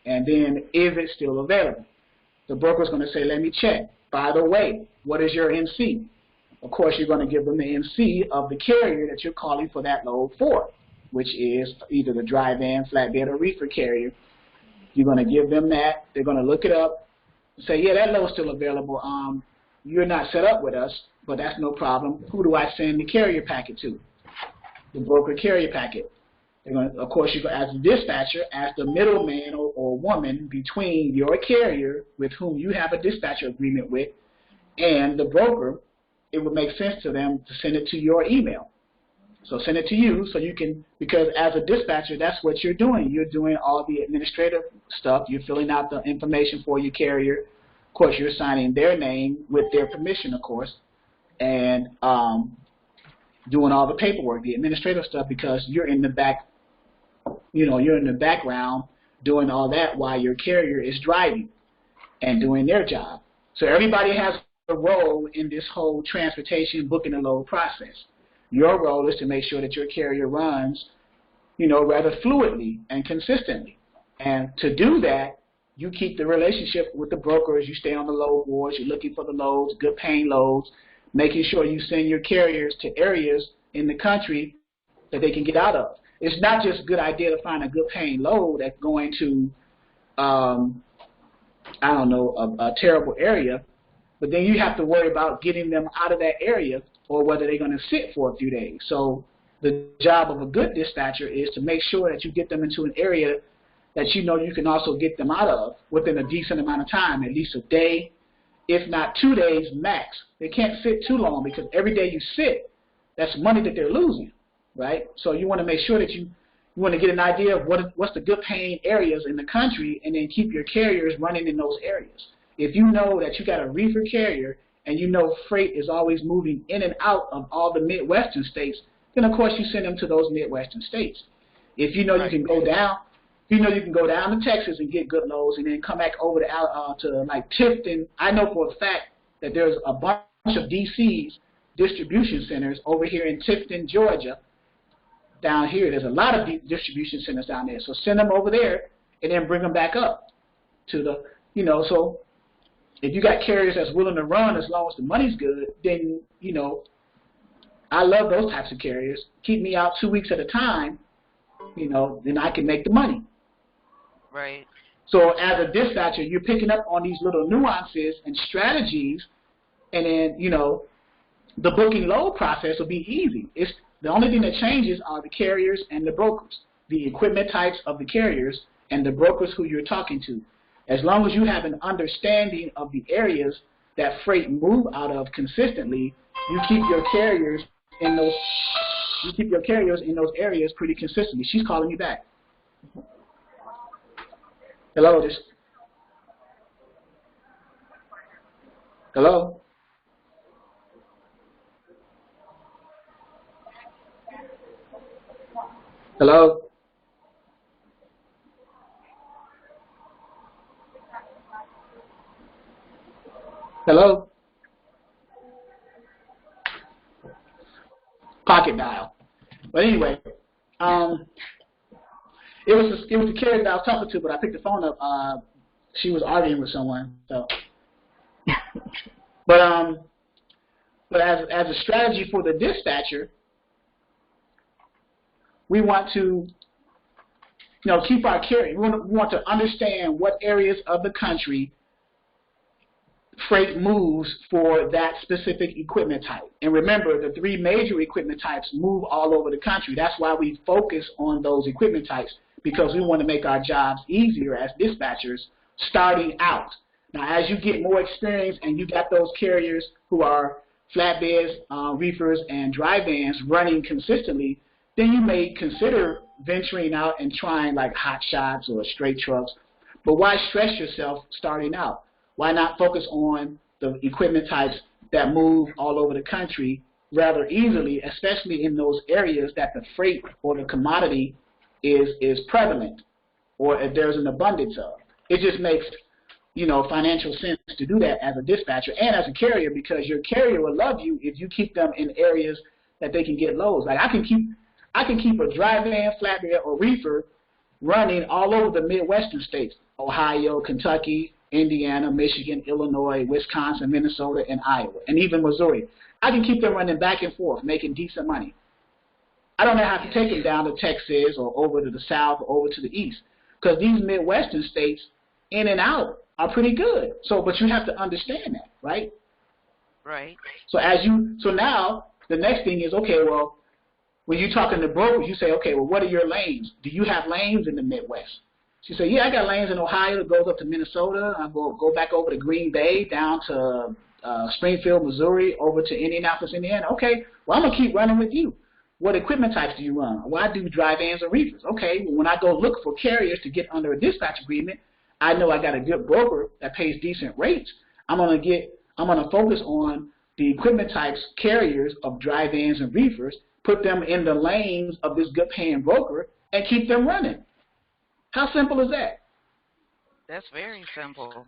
and then is it still available? The broker's going to say, let me check. By the way, what is your NC? Of course, you're going to give them the NC of the carrier that you're calling for that load for, which is either the dry van, flatbed, or reefer carrier. You're going to give them that. They're going to look it up and say, yeah, that load's still available. You're not set up with us, but that's no problem. Who do I send the carrier packet to? The broker carrier packet. They're going to, of course, you as a dispatcher, as the middleman or woman between your carrier with whom you have a dispatcher agreement with and the broker, it would make sense to them to send it to your email. So send it to you so you can, because as a dispatcher, that's what you're doing. You're doing all the administrative stuff. You're filling out the information for your carrier. Of course, you're signing their name with their permission, of course, and doing all the paperwork, the administrative stuff, because you're in the back, you're in the background doing all that while your carrier is driving and doing their job. So everybody has a role in this whole transportation booking and load process. Your role is to make sure that your carrier runs, rather fluidly and consistently. And to do that, you keep the relationship with the brokers. You stay on the load boards. You're looking for the loads, good paying loads, making sure you send your carriers to areas in the country that they can get out of. It's not just a good idea to find a good paying load that's going to, a terrible area, but then you have to worry about getting them out of that area or whether they're going to sit for a few days. So the job of a good dispatcher is to make sure that you get them into an area that you can also get them out of within a decent amount of time, at least a day, if not 2 days max. They can't sit too long because every day you sit, that's money that they're losing, right? So you want to make sure that you want to get an idea of what's the good paying areas in the country and then keep your carriers running in those areas. If you know that you got a reefer carrier and freight is always moving in and out of all the Midwestern states, then of course you send them to those Midwestern states. If you know you can go down, you know you can go down to Texas and get good loads, and then come back over to like Tifton. I know for a fact that there's a bunch of DC's distribution centers over here in Tifton, Georgia. Down here, there's a lot of distribution centers down there. So send them over there, and then bring them back up to the, you know. So if you got carriers that's willing to run as long as the money's good, then, you know, I love those types of carriers. Keep me out 2 weeks at a time, you know, then I can make the money. Right. So as a dispatcher, you're picking up on these little nuances and strategies, and then, you know, the booking load process will be easy. It's the only thing that changes are the carriers and the brokers, the equipment types of the carriers and the brokers who you're talking to. As long as you have an understanding of the areas that freight move out of consistently, you keep your carriers in those areas pretty consistently. She's calling me back. Hello, hello. Hello. Hello. Pocket dial. But anyway, it was the carrier that I was talking to, but I picked the phone up. She was arguing with someone. So, but as a strategy for the dispatcher, we want to, you know, keep our carrier. We want to understand what areas of the country freight moves for that specific equipment type. And remember, the three major equipment types move all over the country. That's why we focus on those equipment types, because we want to make our jobs easier as dispatchers starting out. Now, as you get more experience and you got those carriers who are flatbeds, reefers, and dry vans running consistently, then you may consider venturing out and trying like hot shots or straight trucks. But why stress yourself starting out? Why not focus on the equipment types that move all over the country rather easily, especially in those areas that the freight or the commodity is prevalent, or if there's an abundance of? It just makes, you know, financial sense to do that as a dispatcher and as a carrier, because your carrier will love you if you keep them in areas that they can get loads. Like I can keep a dry van, flatbed, or reefer running all over the Midwestern states: Ohio, Kentucky, Indiana, Michigan, Illinois, Wisconsin, Minnesota, and Iowa, and even Missouri. I can keep them running back and forth, making decent money. I don't have to take them down to Texas or over to the south or over to the east, because these Midwestern states, in and out, are pretty good. So, but you have to understand that, right? Right. So now the next thing is, okay, well, when you're talking to brokers, you say, okay, well, what are your lanes? Do you have lanes in the Midwest? She said, yeah, I got lanes in Ohio that goes up to Minnesota. I go back over to Green Bay, down to Springfield, Missouri, over to Indianapolis, Indiana. Okay, well, I'm going to keep running with you. What equipment types do you run? Well, I do dry vans and reefers. Okay, well, when I go look for carriers to get under a dispatch agreement, I know I got a good broker that pays decent rates. I'm going to focus on the equipment types, carriers of dry vans and reefers, put them in the lanes of this good paying broker, and keep them running. How simple is that? That's very simple.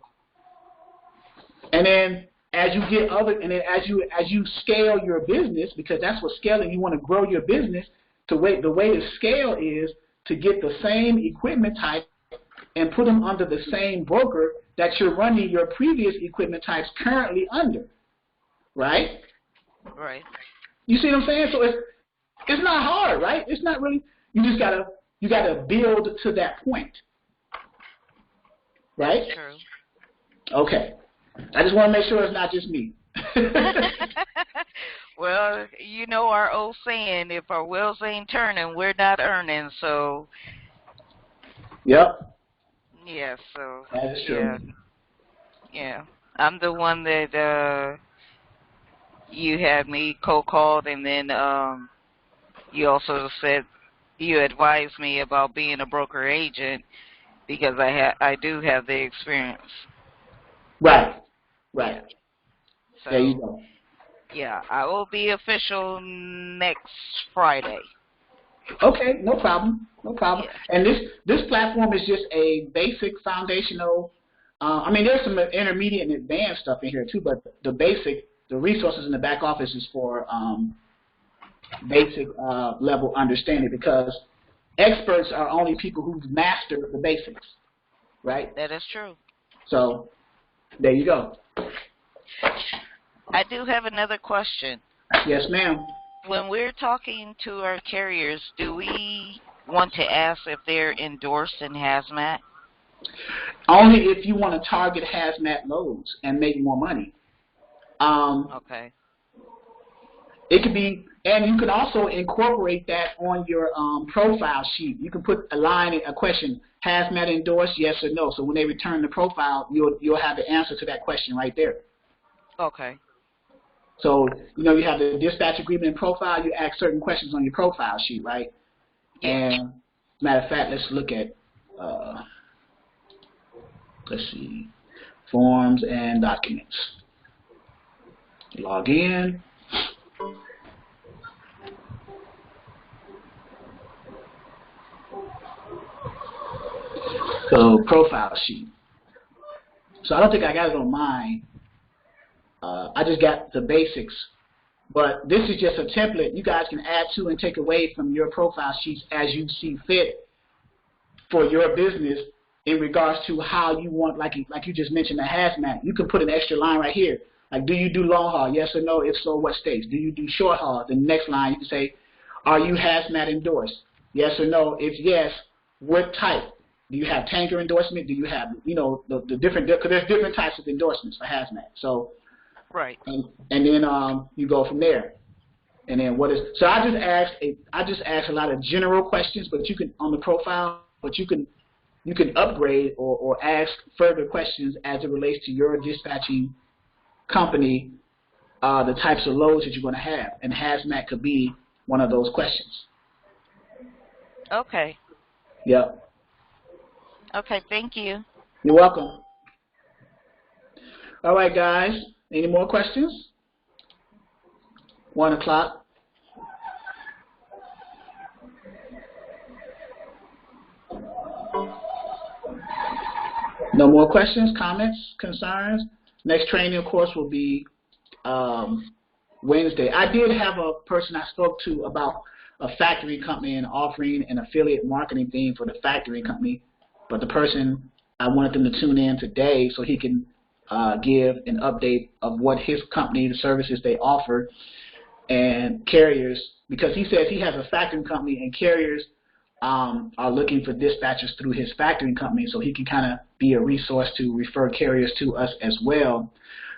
And then as you scale your business, because that's what scaling, you want to grow your business, the way to scale is to get the same equipment type and put them under the same broker that you're running your previous equipment types currently under. Right? Right. You see what I'm saying? So it's not hard, right? It's not really. You just gotta build to that point, right? That's true. Okay. I just want to make sure it's not just me. Well, you know our old saying: if our wheels ain't turning, we're not earning. So. Yep. Yeah. So. That is true. Yeah. I'm the one that you had me called, and then you also said you advised me about being a broker agent, because I do have the experience. Right. So, there you go. Yeah, I will be official next Friday. Okay, no problem, no problem. Yeah. And this platform is just a basic foundational. I mean, there's some intermediate and advanced stuff in here too, but the resources in the back office is for basic level understanding, because experts are only people who've mastered the basics, right? That is true. So there you go. I do have another question. Yes, ma'am. When we're talking to our carriers, do we want to ask if they're endorsed in hazmat? Only if you want to target hazmat loads and make more money. Okay. It could be, and you can also incorporate that on your profile sheet. You can put a line, a question, hazmat endorsed, yes or no. So when they return the profile, you'll have the answer to that question right there. Okay. So, you know, you have the dispatch agreement and profile, you ask certain questions on your profile sheet, right? And matter of fact, let's look at, let's see, forms and documents. Log in. So, profile sheet. So I don't think I got it on mine. I just got the basics. But this is just a template you guys can add to and take away from your profile sheets as you see fit for your business in regards to how you want, like you just mentioned, the hazmat. You can put an extra line right here. Like, do you do long haul? Yes or no? If so, what states? Do you do short haul? The next line you can say, are you hazmat endorsed? Yes or no? If yes, what type? Do you have tanker endorsement? Do you have, you know, the different, because there's different types of endorsements for hazmat. So, right. And then you go from there. And then what is, so I just asked a lot of general questions, but you can, on the profile, but you can upgrade or ask further questions as it relates to your dispatching company, the types of loads that you're going to have. And hazmat could be one of those questions. Okay. Yep. Okay, thank you. You're welcome. All right, guys. Any more questions? 1 o'clock. No more questions, comments, concerns? Next training, of course, will be Wednesday. I did have a person I spoke to about a factory company and offering an affiliate marketing thing for the factory company, but the person, I wanted them to tune in today so he can give an update of what his company, the services they offer, and carriers, because he says he has a factoring company and carriers are looking for dispatchers through his factoring company, so he can kind of be a resource to refer carriers to us as well.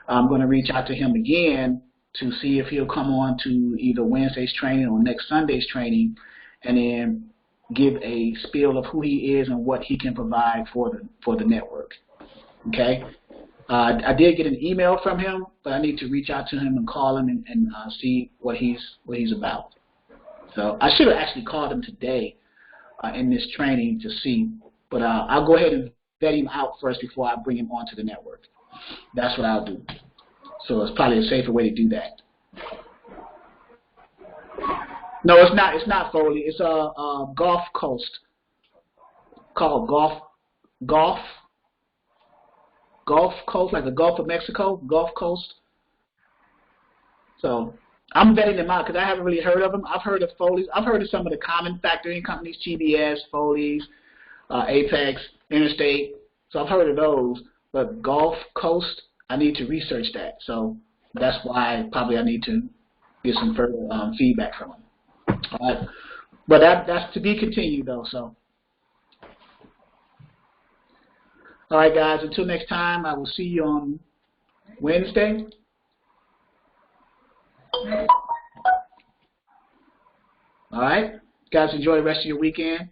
I'm going to reach out to him again to see if he'll come on to either Wednesday's training or next Sunday's training, and then give a spiel of who he is and what he can provide for the network. Okay. I did get an email from him, but I need to reach out to him and call him and see what he's about. So I should have actually called him today in this training to see, but I'll go ahead and vet him out first before I bring him onto the network. That's what I'll do. So it's probably a safer way to do that. No, it's not. It's not Foley. It's a Gulf Coast called Gulf Coast, like the Gulf of Mexico, Gulf Coast. So I'm vetting them out because I haven't really heard of them. I've heard of Foley's. I've heard of some of the common factoring companies, GBS, Foley's, Apex, Interstate. So I've heard of those. But Gulf Coast, I need to research that. So that's why probably I need to get some further feedback from them. All right. But that's to be continued, though. So. All right, guys, until next time, I will see you on Wednesday. All right. Guys, enjoy the rest of your weekend.